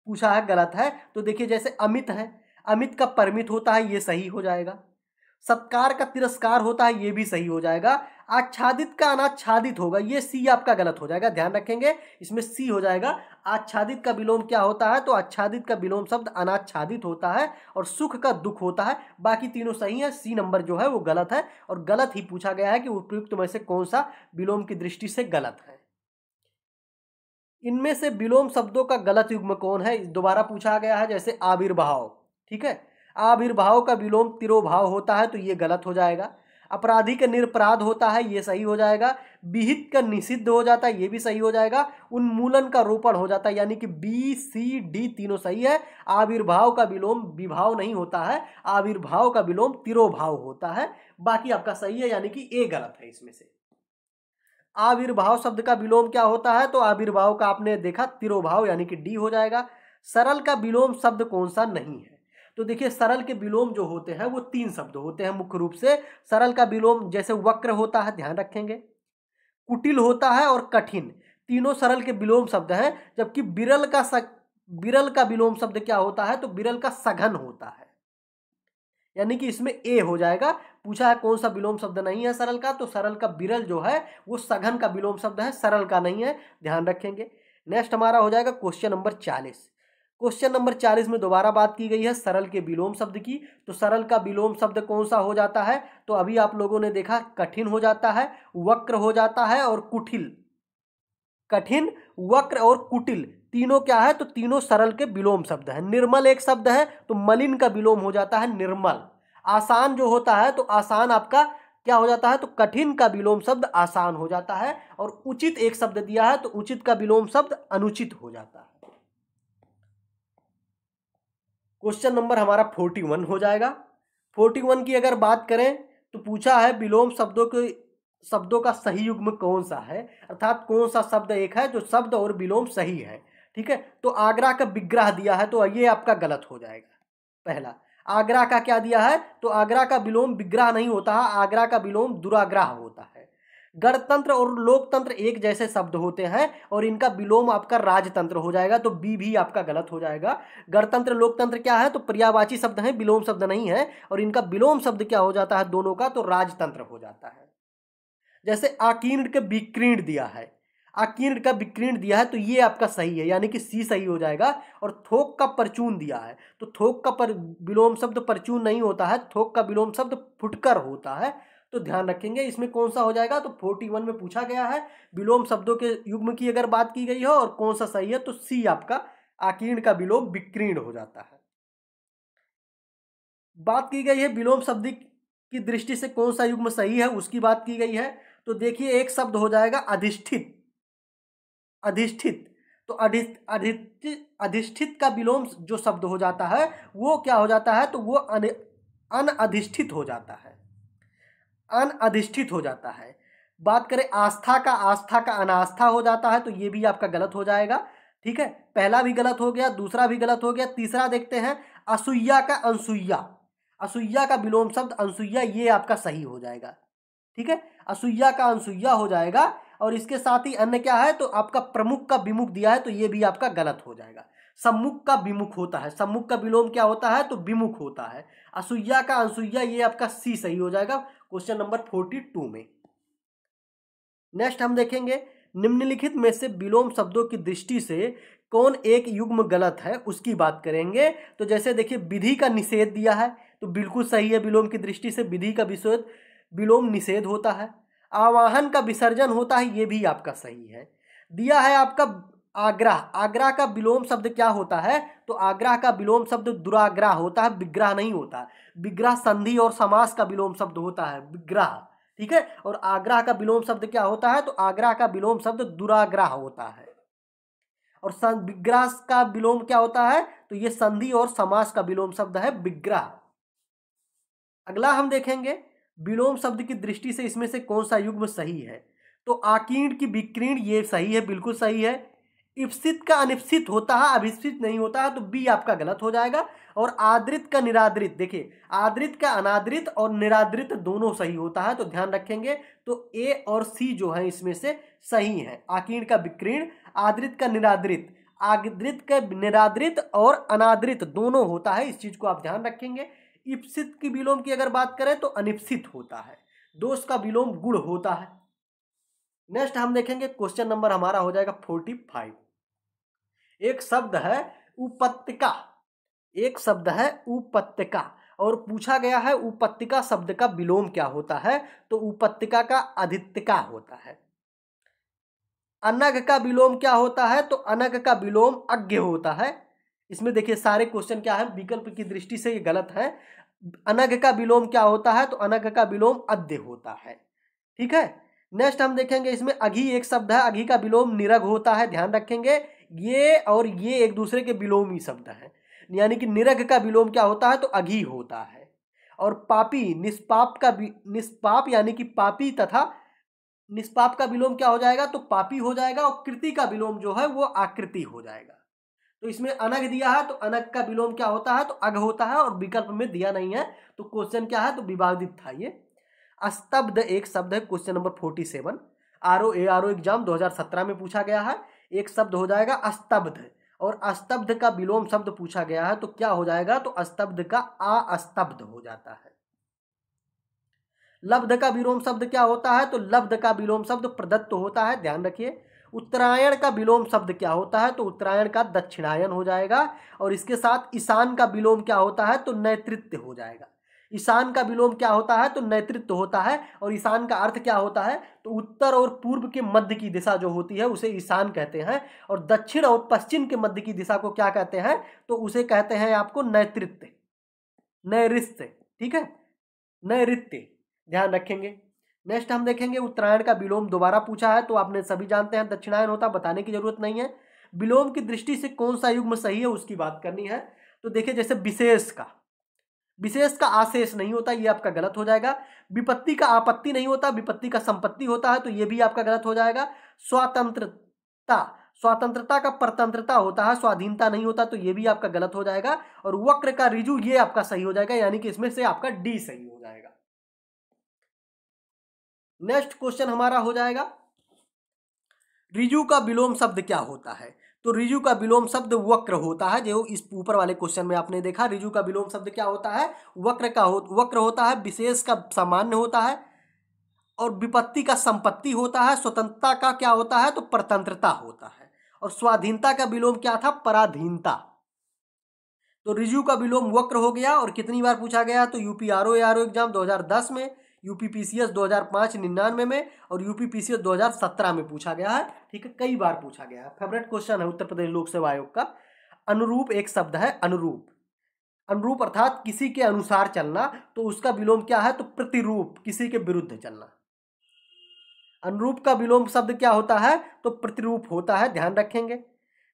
[SPEAKER 1] पूछा है गलत है। तो देखिए जैसे अमित है, अमित का परमित होता है, ये सही हो जाएगा। सत्कार का तिरस्कार होता है, ये भी सही हो जाएगा। आच्छादित का अनाच्छादित होगा, ये सी आपका गलत हो जाएगा, ध्यान रखेंगे, इसमें सी हो जाएगा। आच्छादित का विलोम क्या होता है? तो आच्छादित का विलोम शब्द अनाच्छादित होता है, और सुख का दुख होता है। बाकी तीनों सही है, सी नंबर जो है वो गलत है। और गलत ही पूछा गया है कि उपयुक्त में से कौन सा विलोम की दृष्टि से गलत है। इनमें से विलोम शब्दों का गलत युग्म कौन है, दोबारा पूछा गया है। जैसे आविर्भाव, ठीक है, आविर्भाव का विलोम तिरोभाव होता है, तो ये गलत हो जाएगा। अपराधी का निरपराध होता है, ये सही हो जाएगा। विहित का निषिद्ध हो जाता है, ये भी सही हो जाएगा। उन्मूलन का रोपण हो जाता है, यानी कि बी सी डी तीनों सही है। आविर्भाव का विलोम विभाव नहीं होता है, आविर्भाव का विलोम तिरोभाव होता है। बाकी आपका सही है, यानी कि ए गलत है इसमें से। आविर्भाव शब्द का विलोम क्या होता है? तो आविर्भाव का आपने देखा तिरोभाव, यानी कि डी हो जाएगा। सरल का विलोम शब्द कौन सा नहीं है? तो देखिए सरल के विलोम जो होते हैं वो 3 शब्द होते हैं मुख्य रूप से। सरल का विलोम जैसे वक्र होता है, ध्यान रखेंगे, कुटिल होता है और कठिन, तीनों सरल के विलोम शब्द हैं। जबकि बिरल का विलोम शब्द क्या होता है? तो बिरल का सघन होता है, यानी कि इसमें ए हो जाएगा। पूछा है कौन सा विलोम शब्द नहीं है सरल का, तो सरल का बिरल जो है वो सघन का विलोम शब्द है, सरल का नहीं है, ध्यान रखेंगे। नेक्स्ट हमारा हो जाएगा क्वेश्चन नंबर 40। क्वेश्चन नंबर 40 में दोबारा बात की गई है सरल के विलोम शब्द की। तो सरल का विलोम शब्द कौन सा हो जाता है? तो अभी आप लोगों ने देखा कठिन हो जाता है, वक्र हो जाता है और कुटिल। कठिन, वक्र और कुटिल तीनों क्या है? तो तीनों सरल के विलोम शब्द है। निर्मल एक शब्द है, तो मलिन का विलोम हो जाता है निर्मल। आसान जो होता है तो आसान आपका क्या हो जाता है? तो कठिन का विलोम शब्द आसान हो जाता है। और उचित एक शब्द दिया है, तो उचित का विलोम शब्द अनुचित हो जाता है। क्वेश्चन नंबर हमारा 41 हो जाएगा। 41 की अगर बात करें तो पूछा है विलोम शब्दों का सही युग्म कौन सा है, अर्थात कौन सा शब्द एक है जो शब्द और विलोम सही है। ठीक है, तो आगरा का विग्रह दिया है, तो ये आपका गलत हो जाएगा। पहला आगरा का क्या दिया है? तो आगरा का विलोम विग्रह नहीं होता है, आगरा का विलोम दुराग्रह होता है। गणतंत्र और लोकतंत्र एक जैसे शब्द होते हैं और इनका विलोम आपका राजतंत्र हो जाएगा, तो बी भी आपका गलत हो जाएगा। गणतंत्र लोकतंत्र क्या है? तो पर्यायवाची शब्द है, विलोम शब्द नहीं है, और इनका विलोम शब्द क्या हो जाता है दोनों का? तो राजतंत्र हो जाता है। जैसे आकीर्ण के विकीर्ण दिया है, आकीर्ण का विकीर्ण दिया है, तो ये आपका सही है, यानी कि सी सही हो जाएगा। और थोक का परचून दिया है, तो थोक का विलोम शब्द परचून नहीं होता है, थोक का विलोम शब्द फुटकर होता है। तो ध्यान रखेंगे इसमें कौन सा हो जाएगा? तो 41 में पूछा गया है विलोम शब्दों के युग्म की अगर बात की गई है और कौन सा सही है, तो सी आपका आकीर्ण का विलोम विकीर्ण हो जाता है। बात की गई है विलोम शब्द की दृष्टि से कौन सा युग्म सही है, उसकी बात की गई है। तो देखिए एक शब्द हो जाएगा अधिष्ठित। अधिष्ठित, तो अधिष्ठित का विलोम जो शब्द हो जाता है वो क्या हो जाता है? तो वो अनअधिष्ठित हो जाता है, अनअधिष्ठित हो जाता है। बात करें आस्था का अनास्था हो जाता है, तो ये भी आपका गलत हो जाएगा। ठीक है, पहला भी गलत हो गया, दूसरा भी गलत हो गया। तीसरा देखते हैं असूया का अनसुईया, असूया का विलोम शब्द अनसुईया, ये आपका सही हो जाएगा। ठीक है, असूया का अनसुईया हो जाएगा। और इसके साथ ही अन्य क्या है? तो आपका प्रमुख का विमुख दिया है, तो ये भी आपका गलत हो जाएगा। सम्मुख का विमुख होता है, सम्मुख का विलोम क्या होता है? तो विमुख होता है। असूया का अनसुईया, ये आपका सी सही हो जाएगा क्वेश्चन नंबर 42 में। नेक्स्ट हम देखेंगे निम्नलिखित में से विलोम शब्दों की दृष्टि से कौन एक युग्म गलत है, उसकी बात करेंगे। तो जैसे देखिए विधि का निषेध दिया है, तो बिल्कुल सही है, विलोम की दृष्टि से विधि का विलोम निषेध होता है। आवाहन का विसर्जन होता है, ये भी आपका सही है। दिया है आपका आग्रह, आग्रह का विलोम शब्द क्या होता है? तो आग्रह का विलोम शब्द दुराग्रह होता है, विग्रह नहीं होता। विग्रह संधि और समास का विलोम शब्द होता है, विग्रह। ठीक है, और आग्रह का विलोम शब्द क्या होता है? तो आग्रह का विलोम शब्द दुराग्रह होता है। और विग्रह का विलोम क्या होता है? तो ये संधि और समास का विलोम शब्द है, विग्रह। अगला हम देखेंगे विलोम शब्द की दृष्टि से इसमें से कौन सा युग्म सही है। तो आकीर्ण की विकीर्ण, ये सही है, बिल्कुल सही है। इप्सित का अनिप्सित होता है, अभिप्सित नहीं होता है, तो बी आपका गलत हो जाएगा। और आदृत का निरादृत, देखिए आदृत का अनादृत और निरादृत दोनों सही होता है, तो ध्यान रखेंगे। तो ए और सी जो है इसमें से सही है। आकीर्ण का विकीर्ण, आदृत का निरादृत, आदृत का निरादृत और अनादृत दोनों होता है, इस चीज को आप ध्यान रखेंगे। इप्सित की विलोम की अगर बात करें तो अनिप्सित होता है। दोष का विलोम गुण होता है। नेक्स्ट हम देखेंगे क्वेश्चन नंबर हमारा हो जाएगा 45। एक शब्द है उपत्यका, एक शब्द है उपत्यका, और पूछा गया है उपत्यका शब्द का विलोम क्या होता है। तो उपत्यका का अधित्यका होता है। अनग का विलोम क्या होता है? तो अनग का विलोम अज्ञ होता है। इसमें देखिए सारे क्वेश्चन क्या है, विकल्प की दृष्टि से ये गलत है। अनग का विलोम क्या होता है? तो अनग का विलोम अद्य होता है। ठीक है, नेक्स्ट हम देखेंगे इसमें अघी एक शब्द है, अघी का विलोम निरग होता है, ध्यान रखेंगे। ये और ये एक दूसरे के विलोमी शब्द है, यानी कि निरग का विलोम क्या होता है? तो अघी होता है। और पापी, निष्पाप यानी कि पापी तथा निष्पाप का विलोम क्या हो जाएगा? तो पापी हो जाएगा। और कृति का विलोम जो है वो आकृति हो जाएगा। तो इसमें अनग दिया है तो अनग का विलोम क्या होता है, तो अग होता है, और विकल्प में दिया नहीं है, तो क्वेश्चन क्या है, तो विवादित था ये। स्तब्ध एक शब्द है, क्वेश्चन नंबर 47, आरओ एग्जाम 2017 में पूछा गया है। एक शब्द हो जाएगा स्तब्ध, और अस्तब्ध का विलोम शब्द पूछा गया है, तो क्या हो जाएगा, तो अस्तब्ध का अस्तब्ध हो जाता है। लब्ध का विलोम शब्द क्या होता है, तो लब्ध का विलोम शब्द प्रदत्त होता है, ध्यान रखिए। उत्तरायण का विलोम शब्द क्या होता है, तो उत्तरायण का दक्षिणायन हो जाएगा, और इसके साथ ईशान का विलोम क्या होता है, तो नैतृत्य हो जाएगा। ईशान का विलोम क्या होता है, तो नैतृत्य होता है, और ईशान का अर्थ क्या होता है, तो उत्तर और पूर्व के मध्य की दिशा जो होती है उसे ईशान कहते हैं, और दक्षिण और पश्चिम के मध्य की दिशा को क्या कहते हैं, तो उसे कहते हैं आपको नैतृत्य, नैऋत्य, ठीक है, नैऋत्य, ध्यान रखेंगे। नेक्स्ट हम देखेंगे उत्तरायण का विलोम दोबारा पूछा है, तो आपने सभी जानते हैं दक्षिणायन होता, बताने की जरूरत नहीं है। विलोम की दृष्टि से कौन सा युग्म सही है उसकी बात करनी है। तो देखिए जैसे विशेष का आशेष नहीं होता, ये आपका गलत हो जाएगा। विपत्ति का आपत्ति नहीं होता, विपत्ति का संपत्ति होता है, तो ये भी आपका गलत हो जाएगा। स्वतंत्रता का परतंत्रता होता है, स्वाधीनता नहीं होता, तो ये भी आपका गलत हो जाएगा। और वक्र का ऋजु, ये आपका सही हो जाएगा, यानी कि इसमें से आपका डी सही हो जाएगा। नेक्स्ट क्वेश्चन हमारा हो जाएगा ऋजु का विलोम शब्द क्या होता है। तो ऋजु का विलोम शब्द वक्र होता है, जो इस ऊपर वाले क्वेश्चन में आपने देखा। ऋजु का विलोम शब्द क्या होता है, वक्र होता है, विशेष का सामान्य होता है, और विपत्ति का संपत्ति होता है। स्वतंत्रता का क्या होता है, तो परतंत्रता होता है, और स्वाधीनता का विलोम क्या था, पराधीनता। तो ऋजु का विलोम वक्र हो गया, और कितनी बार पूछा गया, तो यूपी आरओ एग्जाम 2010 में, यूपी पीसीएस 2005 99 में, और यूपी पीसीएस 2017 में पूछा गया है, ठीक है, कई बार पूछा गया है। फेवरेट क्वेश्चन है उत्तर प्रदेश लोक सेवा आयोग का। अनुरूप एक शब्द है, अनुरूप अर्थात किसी के अनुसार चलना, तो उसका विलोम क्या है, तो प्रतिरूप, किसी के विरुद्ध चलना। अनुरूप का विलोम शब्द क्या होता है, तो प्रतिरूप होता है, ध्यान रखेंगे।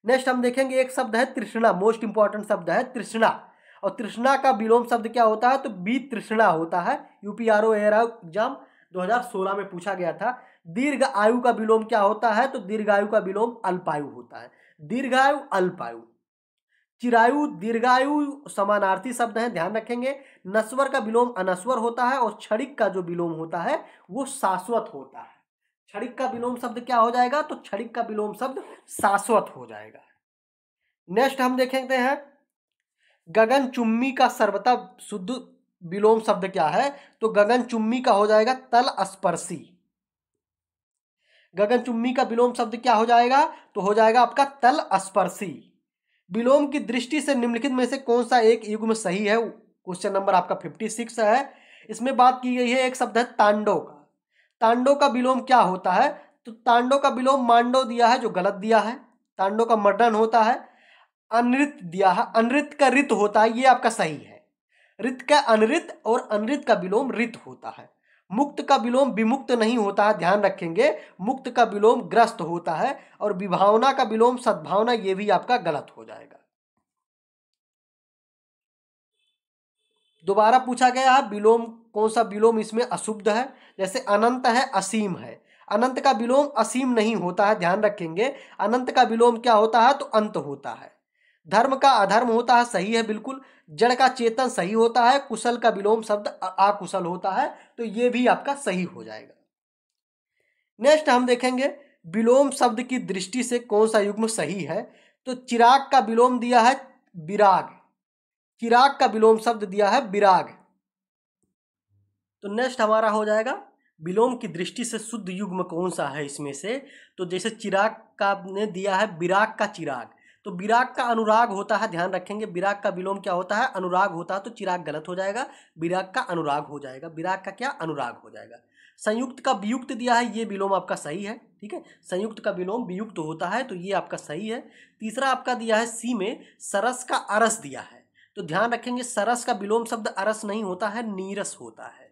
[SPEAKER 1] नेक्स्ट हम देखेंगे एक शब्द है तृष्णा, मोस्ट इंपॉर्टेंट शब्द है तृष्णा, और तृष्णा का विलोम शब्द क्या होता है, तो वितृष्णा होता है। यूपी आरओ एग्जाम 2016 में पूछा गया था। दीर्घ आयु का विलोम क्या होता है, तो दीर्घायु का विलोम अल्पायु होता है। दीर्घायु अल्पायु, चिरायु दीर्घायु समानार्थी शब्द हैं, ध्यान रखेंगे। नश्वर का विलोम अनश्वर होता है, और क्षणिक का जो विलोम होता है वो शाश्वत होता है। क्षणिक का विलोम शब्द क्या हो जाएगा, तो क्षणिक का विलोम शब्द शाश्वत हो जाएगा। नेक्स्ट हम देखेंगे हैं गगनचुम्बी का सर्वथा शुद्ध विलोम शब्द क्या है, तो गगनचुम्बी का हो जाएगा तल स्पर्शी। गगनचुम्बी का विलोम शब्द क्या हो जाएगा, तो हो जाएगा आपका तल स्पर्शी। विलोम की दृष्टि से निम्नलिखित में से कौन सा एक युग्म सही है, क्वेश्चन नंबर आपका 56 है। इसमें बात की गई है, एक शब्द है तांडव का। तांडव का विलोम क्या होता है, तो तांडव का विलोम मांडव दिया है, जो गलत दिया है। तांडव का मर्दन होता है। अनृत दिया है, अनृत का रित होता है, ये आपका सही है। रित का अनृत, और अनृत का विलोम रित होता है। मुक्त का विलोम विमुक्त नहीं होता है, ध्यान रखेंगे। मुक्त का विलोम ग्रस्त होता है, और विभावना का विलोम सद्भावना, ये भी आपका गलत हो जाएगा। दोबारा पूछा गया है विलोम, कौन सा विलोम इसमें अशुद्ध है। जैसे अनंत है, असीम है। अनंत का विलोम असीम नहीं होता है, ध्यान रखेंगे। अनंत का विलोम क्या होता है, तो अंत होता है। धर्म का अधर्म होता है, सही है बिल्कुल। जड़ का चेतन सही होता है। कुशल का विलोम शब्द अकुशल होता है, तो ये भी आपका सही हो जाएगा। नेक्स्ट हम देखेंगे विलोम शब्द की दृष्टि से कौन सा युग्म सही है। तो चिराग का विलोम दिया है विराग। चिराग का विलोम शब्द दिया है विराग। तो नेक्स्ट हमारा हो जाएगा विलोम की दृष्टि से शुद्ध युग्म कौन सा है इसमें से। तो जैसे चिराग का ने दिया है विराग का चिराग, तो विराग का अनुराग होता है, ध्यान रखेंगे। विराग का विलोम क्या होता है, अनुराग होता है, तो चिराग गलत हो जाएगा, विराग का अनुराग हो जाएगा। विराग का क्या, अनुराग हो जाएगा। संयुक्त का वियुक्त दिया है, ये विलोम आपका सही है, ठीक है। संयुक्त का विलोम वियुक्त होता है, तो ये आपका सही है। तीसरा आपका दिया है सी में सरस का अरस दिया है, तो ध्यान रखेंगे सरस का विलोम शब्द अरस नहीं होता है, नीरस होता है।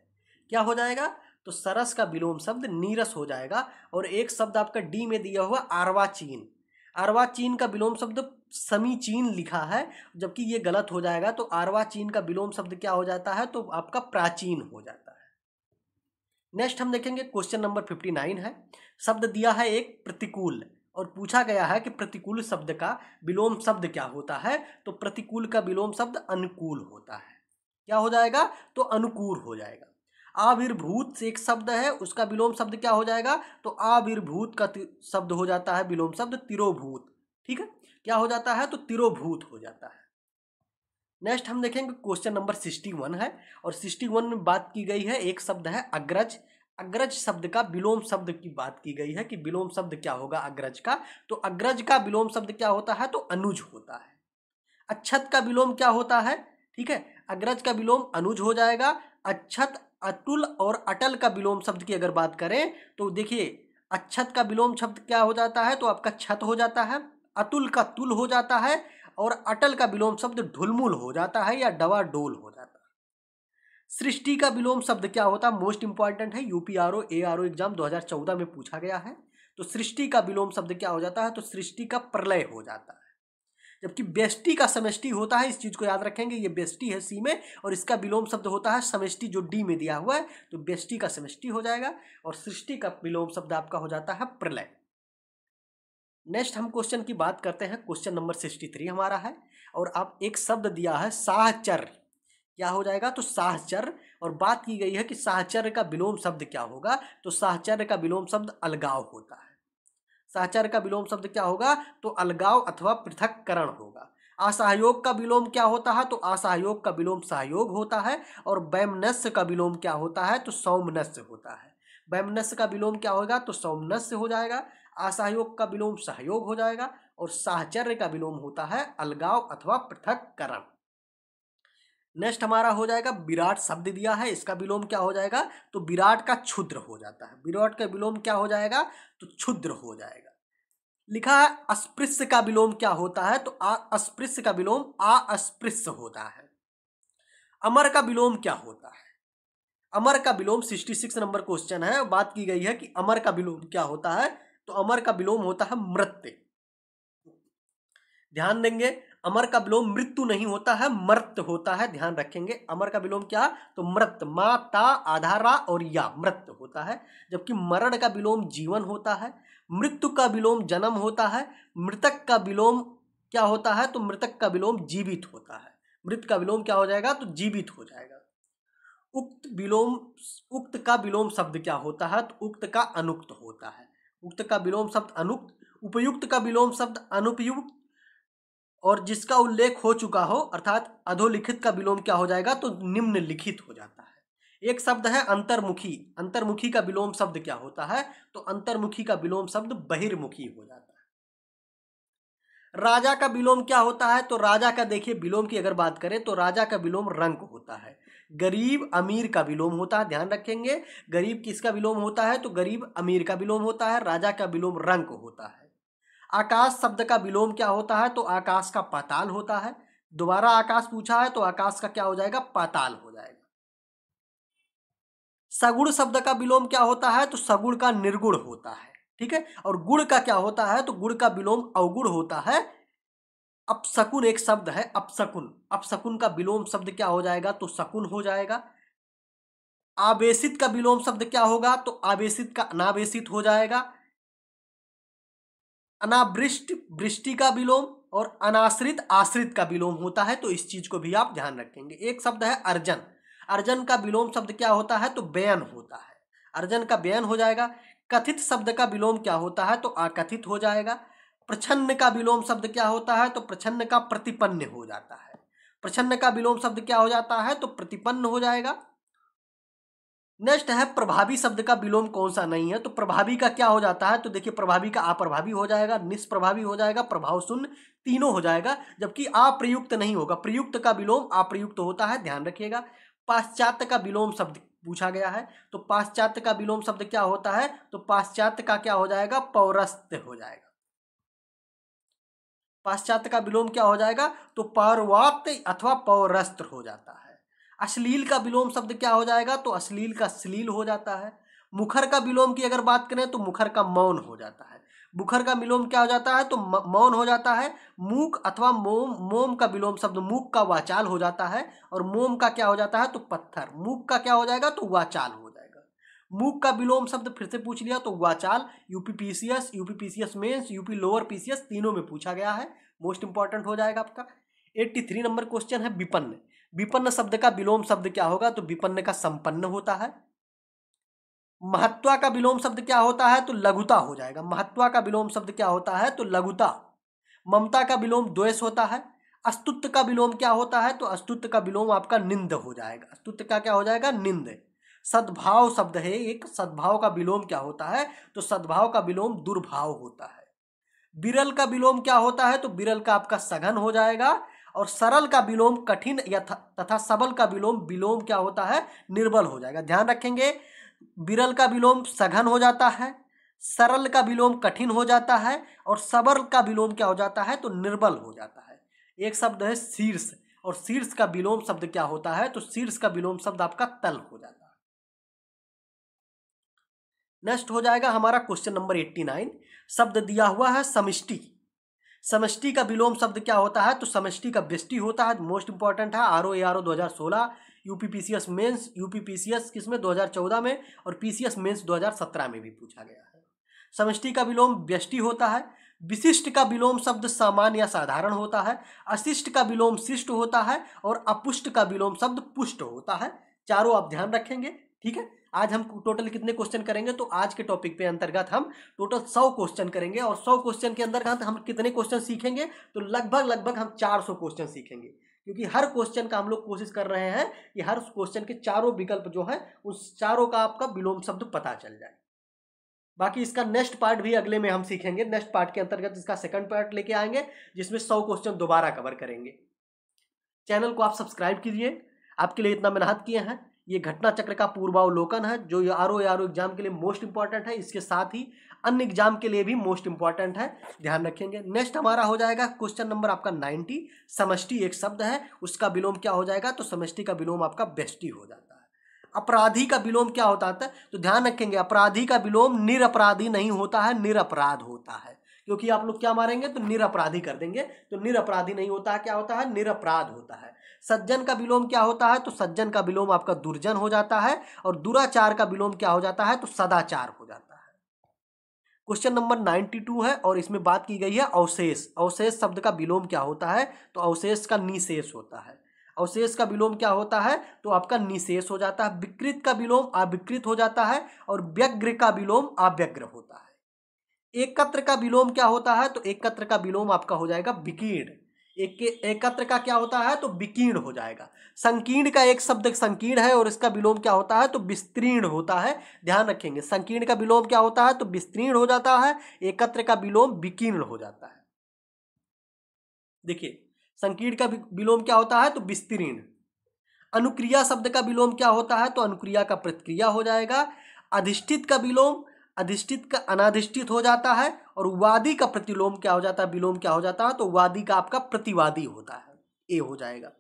[SPEAKER 1] क्या हो जाएगा, तो सरस का विलोम शब्द नीरस हो जाएगा। और एक शब्द आपका डी में दिया हुआ अर्वाचीन। अर्वाचीन का विलोम शब्द समीचीन लिखा है, जबकि ये गलत हो जाएगा। तो अर्वाचीन का विलोम शब्द क्या हो जाता है, तो आपका प्राचीन हो जाता है। नेक्स्ट हम देखेंगे क्वेश्चन नंबर 59 है। शब्द दिया है एक प्रतिकूल, और पूछा गया है कि प्रतिकूल शब्द का विलोम शब्द क्या होता है, तो प्रतिकूल का विलोम शब्द अनुकूल होता है। क्या हो जाएगा, तो अनुकूल हो जाएगा। आविर्भूत से एक शब्द है, उसका विलोम शब्द क्या हो जाएगा, तो आविर्भूत का शब्द हो जाता है विलोम शब्द तिरोभूत। ठीक है, क्या हो जाता है, तो तिरोभूत हो जाता है। नेक्स्ट हम देखेंगे क्वेश्चन नंबर 61 है, और 61 में बात की गई है, एक शब्द है अग्रज। अग्रज शब्द का विलोम शब्द की बात की गई है कि विलोम शब्द क्या होगा अग्रज का, तो अग्रज का विलोम शब्द क्या होता है, तो अनुज होता है। अच्छत का विलोम क्या होता है, ठीक है, अग्रज का विलोम अनुज हो जाएगा। अच्छत, अतुल और अटल का विलोम शब्द की अगर बात करें तो देखिए, अच्छत का विलोम शब्द क्या हो जाता है, तो आपका छत हो जाता है, अतुल का तुल हो जाता है, और अटल का विलोम शब्द ढुलमुल हो जाता है या डवाडोल हो जाता है। सृष्टि का विलोम शब्द क्या होता है, मोस्ट इंपॉर्टेंट है, यूपीआरओ एआरओ एग्जाम 2014 में पूछा गया है। तो सृष्टि का विलोम शब्द क्या हो जाता है, तो सृष्टि का प्रलय हो जाता है। जबकि बेष्टि का समष्टि होता है, इस चीज को याद रखेंगे, ये बेष्टि है सी में, और इसका विलोम शब्द होता है समष्टि जो डी में दिया हुआ है, तो बेष्टि का समष्टि हो जाएगा, और सृष्टि का विलोम शब्द आपका हो जाता है प्रलय। नेक्स्ट हम क्वेश्चन की बात करते हैं, क्वेश्चन नंबर 63 हमारा है, और आप एक शब्द दिया है साहचर, क्या हो जाएगा, तो साहचर, और बात की गई है कि साहचर्य का विलोम शब्द क्या होगा, तो साहचर्य का विलोम शब्द अलगाव होता है। साहचर्य का विलोम शब्द क्या होगा, तो अलगाव अथवा पृथक्करण होगा। असहयोग का विलोम क्या होता है, तो असहयोग का विलोम सहयोग होता है। और वैमनस्य का विलोम क्या होता है, तो सौमनस्य होता है। वैमनस्य का विलोम क्या होगा, तो सौमनस्य हो जाएगा। असहयोग का विलोम सहयोग हो जाएगा, और साहचर्य का विलोम होता है अलगाव अथवा पृथक्करण। नेक्स्ट हमारा हो जाएगा विराट शब्द दिया है, इसका विलोम क्या हो जाएगा, तो विराट का क्षुद्र हो जाता है। विराट का विलोम क्या हो जाएगा, तो क्षुद्र हो जाएगा। लिखा है अस्पृश्य का विलोम क्या होता है, तो अस्पृश्य का विलोम अस्पृश्य होता है। अमर का विलोम क्या होता है, अमर का विलोम 66 नंबर क्वेश्चन है, बात की गई है कि अमर का विलोम क्या होता है, तो अमर का विलोम होता है मृत्य। ध्यान देंगे, अमर का विलोम मृत्यु नहीं होता है, मृत्य होता है, ध्यान रखेंगे। अमर का विलोम क्या, तो मृत्य, माता आधारा और या मृत्य होता है। जबकि मरण का विलोम जीवन होता है। मृत्यु का विलोम जन्म होता है। मृतक का विलोम क्या होता है, तो मृतक का विलोम जीवित होता है। मृत का विलोम क्या हो जाएगा, तो जीवित हो जाएगा। उक्त का विलोम शब्द क्या होता है, तो उक्त का अनुक्त होता है। उक्त का विलोम शब्द अनुक्त। उपयुक्त का विलोम शब्द अनुपयुक्त, और जिसका उल्लेख हो चुका हो, अर्थात अधोलिखित का विलोम क्या हो जाएगा, तो निम्नलिखित हो जाता है। एक शब्द है अंतर्मुखी। अंतर्मुखी का विलोम शब्द क्या होता है, तो अंतर्मुखी का विलोम शब्द बहिर्मुखी हो जाता है। राजा का विलोम क्या होता है, तो राजा का देखिए विलोम की अगर बात करें तो राजा का विलोम रंक होता है। गरीब अमीर का विलोम होता है, ध्यान रखेंगे। गरीब किसका विलोम होता है, तो गरीब अमीर का विलोम होता है। राजा का विलोम रंक होता है। आकाश शब्द का विलोम क्या होता है, तो आकाश का पाताल होता है। दोबारा आकाश पूछा है तो आकाश का क्या हो जाएगा, पाताल हो जाएगा। सगुण शब्द का विलोम क्या होता है, तो सगुण का निर्गुण होता है। ठीक है, और गुण का क्या होता है, तो गुण का विलोम अवगुण होता है। अपशकुन एक शब्द है, अपशकुन। अपशकुन का विलोम शब्द क्या हो जाएगा, तो शकुन हो जाएगा। आवेशित का विलोम शब्द क्या होगा, तो आवेशित का अनावेशित हो जाएगा। अनावृष्ट वृष्टि का विलोम, और अनाश्रित आश्रित का विलोम होता है, तो इस चीज को भी आप ध्यान रखेंगे। एक शब्द है अर्जन। अर्जन का विलोम शब्द क्या होता है, तो व्ययन होता है। अर्जन का व्ययन हो जाएगा। कथित शब्द का विलोम क्या होता है, तो आकथित हो जाएगा। प्रछन्न का विलोम शब्द क्या होता है, तो प्रछन्न का प्रतिपन्न हो जाता है। प्रछन्न का विलोम शब्द क्या हो जाता है, तो प्रतिपन्न हो जाएगा। नेक्स्ट है प्रभावी शब्द का विलोम कौन सा नहीं है, तो प्रभावी का क्या हो जाता है, तो देखिए प्रभावी का अप्रभावी हो जाएगा, निष्प्रभावी हो जाएगा, प्रभाव शून्य, तीनों हो जाएगा। जबकि अप्रयुक्त नहीं होगा। प्रयुक्त का विलोम अप्रयुक्त होता है, ध्यान रखिएगा। पाश्चात्य का विलोम शब्द पूछा गया है, तो पाश्चात्य का विलोम शब्द क्या होता है, तो पाश्चात्य का क्या हो जाएगा, पौरस्त्य हो जाएगा। पाश्चात्य का विलोम क्या हो जाएगा, तो पौर्वात्य अथवा पौरस्त्र हो जाता है। अश्लील का विलोम शब्द क्या हो जाएगा, तो अश्लील का श्लील हो जाता है। मुखर का विलोम की अगर बात करें तो मुखर का मौन हो जाता है। मुखर का विलोम क्या हो जाता है, तो मौन हो जाता है। मूक अथवा मोम, मोम का विलोम शब्द मूक का वाचाल हो जाता है। और मोम का क्या हो जाता है, तो पत्थर। मूक का क्या हो जाएगा, तो वाचाल हो जाएगा। मूक का विलोम शब्द फिर से पूछ लिया तो वाचाल, UPPCS, UPPCS mains, UP lower PCS तीनों में पूछा गया है, मोस्ट इंपॉर्टेंट हो जाएगा आपका। 83 नंबर क्वेश्चन है विपन्न। विपन्न शब्द का विलोम शब्द क्या होगा? तो विपन्न का संपन्न होता है। महत्वा का विलोम शब्द क्या होता है? तो लघुता हो जाएगा। महत्वा का विलोम शब्द क्या होता है? तो लघुता। ममता का विलोम द्वेष होता है। अस्तुत्व का विलोम क्या होता है? तो अस्तुत्व का विलोम आपका निंद हो जाएगा। अस्तुत्व का क्या हो जाएगा? निंद। सद्भाव शब्द है एक, सद्भाव का विलोम क्या होता है? तो सद्भाव का विलोम दुर्भाव होता है। विरल का विलोम क्या होता है? तो विरल का आपका सघन हो जाएगा। और सरल का विलोम कठिन या तथा सबल का विलोम विलोम क्या होता है? निर्बल हो जाएगा। ध्यान रखेंगे, विरल का विलोम सघन हो जाता है, सरल का विलोम कठिन हो जाता है, और सबल का विलोम क्या हो जाता है? तो निर्बल हो जाता है। एक शब्द है शीर्ष, और शीर्ष का विलोम शब्द क्या होता है? तो शीर्ष का विलोम शब्द आपका तल हो जाता है। नेक्स्ट हो जाएगा हमारा क्वेश्चन नंबर 89। शब्द दिया हुआ है समष्टि। समष्टि का विलोम शब्द क्या होता है? तो समष्टि का व्यष्टि होता है। मोस्ट इंपॉर्टेंट है, RO 2016, यूपीपीसीएस मेंस, यूपीपीसीएस किसमें? 2014 में, और पीसीएस मेंस 2017 में भी पूछा गया है। समष्टि का विलोम व्यष्टि होता है। विशिष्ट का विलोम शब्द सामान्य या साधारण होता है। अशिष्ट का विलोम शिष्ट होता है, और अपुष्ट का विलोम शब्द पुष्ट होता है। चारों आप ध्यान रखेंगे, ठीक है। आज हम टोटल कितने क्वेश्चन करेंगे? तो आज के टॉपिक पे अंतर्गत हम टोटल 100 क्वेश्चन करेंगे, और 100 क्वेश्चन के अंतर्गत हम कितने क्वेश्चन सीखेंगे? तो लगभग हम 400 क्वेश्चन सीखेंगे, क्योंकि हर क्वेश्चन का हम लोग कोशिश कर रहे हैं कि हर क्वेश्चन के चारों विकल्प जो है उस चारों का आपका विलोम शब्द पता चल जाए। बाकी इसका नेक्स्ट पार्ट भी अगले में हम सीखेंगे। नेक्स्ट पार्ट के अंतर्गत इसका सेकंड पार्ट लेके आएंगे, जिसमें 100 क्वेश्चन दोबारा कवर करेंगे। चैनल को आप सब्सक्राइब कीजिए, आपके लिए इतना मेहनत किए हैं। ये घटना चक्र का पूर्वावलोकन है, जो RO एग्जाम के लिए मोस्ट इंपॉर्टेंट है, इसके साथ ही अन्य एग्जाम के लिए भी मोस्ट इंपॉर्टेंट है, ध्यान रखेंगे। नेक्स्ट हमारा हो जाएगा क्वेश्चन नंबर आपका 90। समष्टि एक शब्द है, उसका विलोम क्या हो जाएगा? तो समष्टि का विलोम आपका व्यष्टि हो जाता है। अपराधी का विलोम क्या होता है? तो ध्यान रखेंगे, अपराधी का विलोम निरपराधी नहीं होता है, निरपराध होता है। क्योंकि आप लोग क्या मारेंगे? तो निरपराधी कर देंगे, तो निरपराधी नहीं होता है, क्या होता है? निरपराध होता है। सज्जन का विलोम क्या होता है? तो सज्जन का विलोम आपका दुर्जन हो जाता है, और दुराचार का विलोम क्या हो जाता है? तो सदाचार हो जाता है। क्वेश्चन नंबर 92 है, और इसमें बात की गई है अवशेष। अवशेष शब्द का विलोम क्या होता है? तो अवशेष का निशेष होता है। अवशेष का विलोम क्या होता है? तो आपका निशेष हो जाता है। विकृत का विलोम अविकृत हो जाता है, और व्यग्र का विलोम अव्यग्र होता है। एकत्र का विलोम क्या होता है? तो एकत्र का विलोम आपका हो जाएगा विकीर्ण। एकत्र का क्या होता है? तो विकीर्ण हो जाएगा। संकीर्ण का एक शब्द संकीर्ण है, और इसका विलोम क्या होता है? तो विस्तीर्ण होता है। ध्यान रखेंगे, संकीर्ण का विलोम क्या होता है? तो विस्तीर्ण हो जाता है। एकत्र का विलोम विकीर्ण हो जाता है। देखिए, संकीर्ण का विलोम क्या होता है? तो विस्तीर्ण। अनुक्रिया शब्द का विलोम क्या होता है? तो अनुक्रिया का प्रतिक्रिया हो जाएगा। अधिष्ठित का विलोम अधिष्ठित का अनाधिष्ठित हो जाता है, और वादी का प्रतिलोम क्या हो जाता है? विलोम क्या हो जाता है? तो वादी का आपका प्रतिवादी होता है, ए हो जाएगा।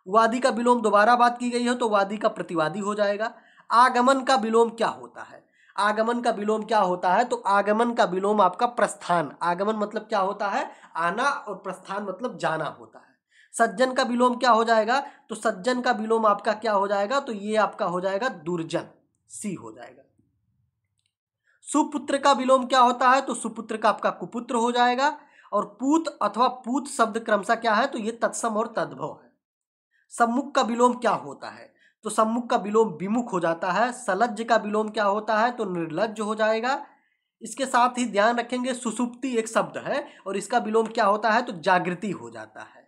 [SPEAKER 1] वादी का विलोम दोबारा बात की गई है, तो वादी का प्रतिवादी हो जाएगा। आगमन का विलोम क्या होता है? आगमन का विलोम क्या होता है? तो आगमन का विलोम आपका प्रस्थान। आगमन मतलब क्या होता है? आना, और प्रस्थान मतलब जाना होता है। सज्जन का विलोम क्या हो जाएगा? तो सज्जन का विलोम आपका क्या हो जाएगा? तो ये आपका हो जाएगा दुर्जन, सी हो जाएगा। सुपुत्र का विलोम क्या होता है? तो सुपुत्र का आपका कुपुत्र हो जाएगा। और पूत अथवा पूत शब्द क्रमशः क्या है? तो ये तत्सम और तद्भव है। सम्मुख का विलोम क्या होता है? तो सम्मुख का विलोम विमुख हो जाता है। सलज्ज का विलोम क्या होता है? तो निर्लज्ज हो जाएगा। इसके साथ ही ध्यान रखेंगे, सुसुप्ति एक शब्द है, और इसका विलोम क्या होता है? तो जागृति हो जाता है।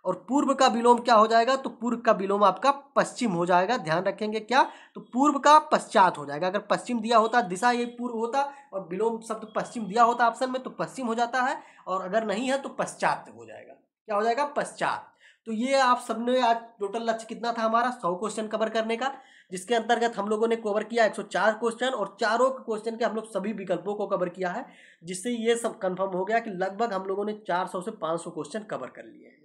[SPEAKER 1] और पूर्व का विलोम क्या हो जाएगा? तो पूर्व का विलोम आपका पश्चिम हो जाएगा। ध्यान रखेंगे क्या? तो पूर्व का पश्चात हो जाएगा। अगर पश्चिम दिया होता, दिशा ये पूर्व होता, और विलोम शब्द पश्चिम दिया होता ऑप्शन में, तो पश्चिम हो जाता है। और अगर नहीं है तो पश्चात हो जाएगा। क्या हो जाएगा? पश्चात। तो ये आप सबने आज टोटल लक्ष्य कितना था हमारा? 100 क्वेश्चन कवर करने का, जिसके अंतर्गत हम लोगों ने कवर किया 104 क्वेश्चन, और चारों क्वेश्चन के हम लोग सभी विकल्पों को कवर किया है, जिससे ये सब कंफर्म हो गया कि लगभग हम लोगों ने 400 से 500 क्वेश्चन कवर कर लिए हैं।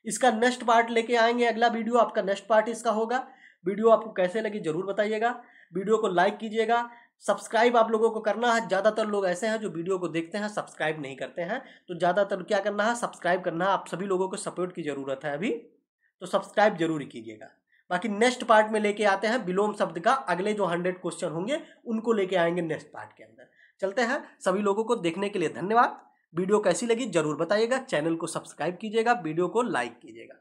[SPEAKER 1] इसका नेक्स्ट पार्ट लेके आएंगे, अगला वीडियो आपका नेक्स्ट पार्ट इसका होगा। वीडियो आपको कैसे लगी जरूर बताइएगा। वीडियो को लाइक कीजिएगा। सब्सक्राइब आप लोगों को करना है। ज़्यादातर लोग ऐसे हैं जो वीडियो को देखते हैं, सब्सक्राइब नहीं करते हैं, तो ज़्यादातर क्या करना है? सब्सक्राइब करना है। आप सभी लोगों को सपोर्ट की ज़रूरत है अभी, तो सब्सक्राइब जरूर कीजिएगा। बाकी नेक्स्ट पार्ट में लेके आते हैं विलोम शब्द का, अगले जो 100 क्वेश्चन होंगे उनको लेके आएंगे नेक्स्ट पार्ट के अंदर। चलते हैं, सभी लोगों को देखने के लिए धन्यवाद। वीडियो कैसी लगी जरूर बताइएगा, चैनल को सब्सक्राइब कीजिएगा, वीडियो को लाइक कीजिएगा।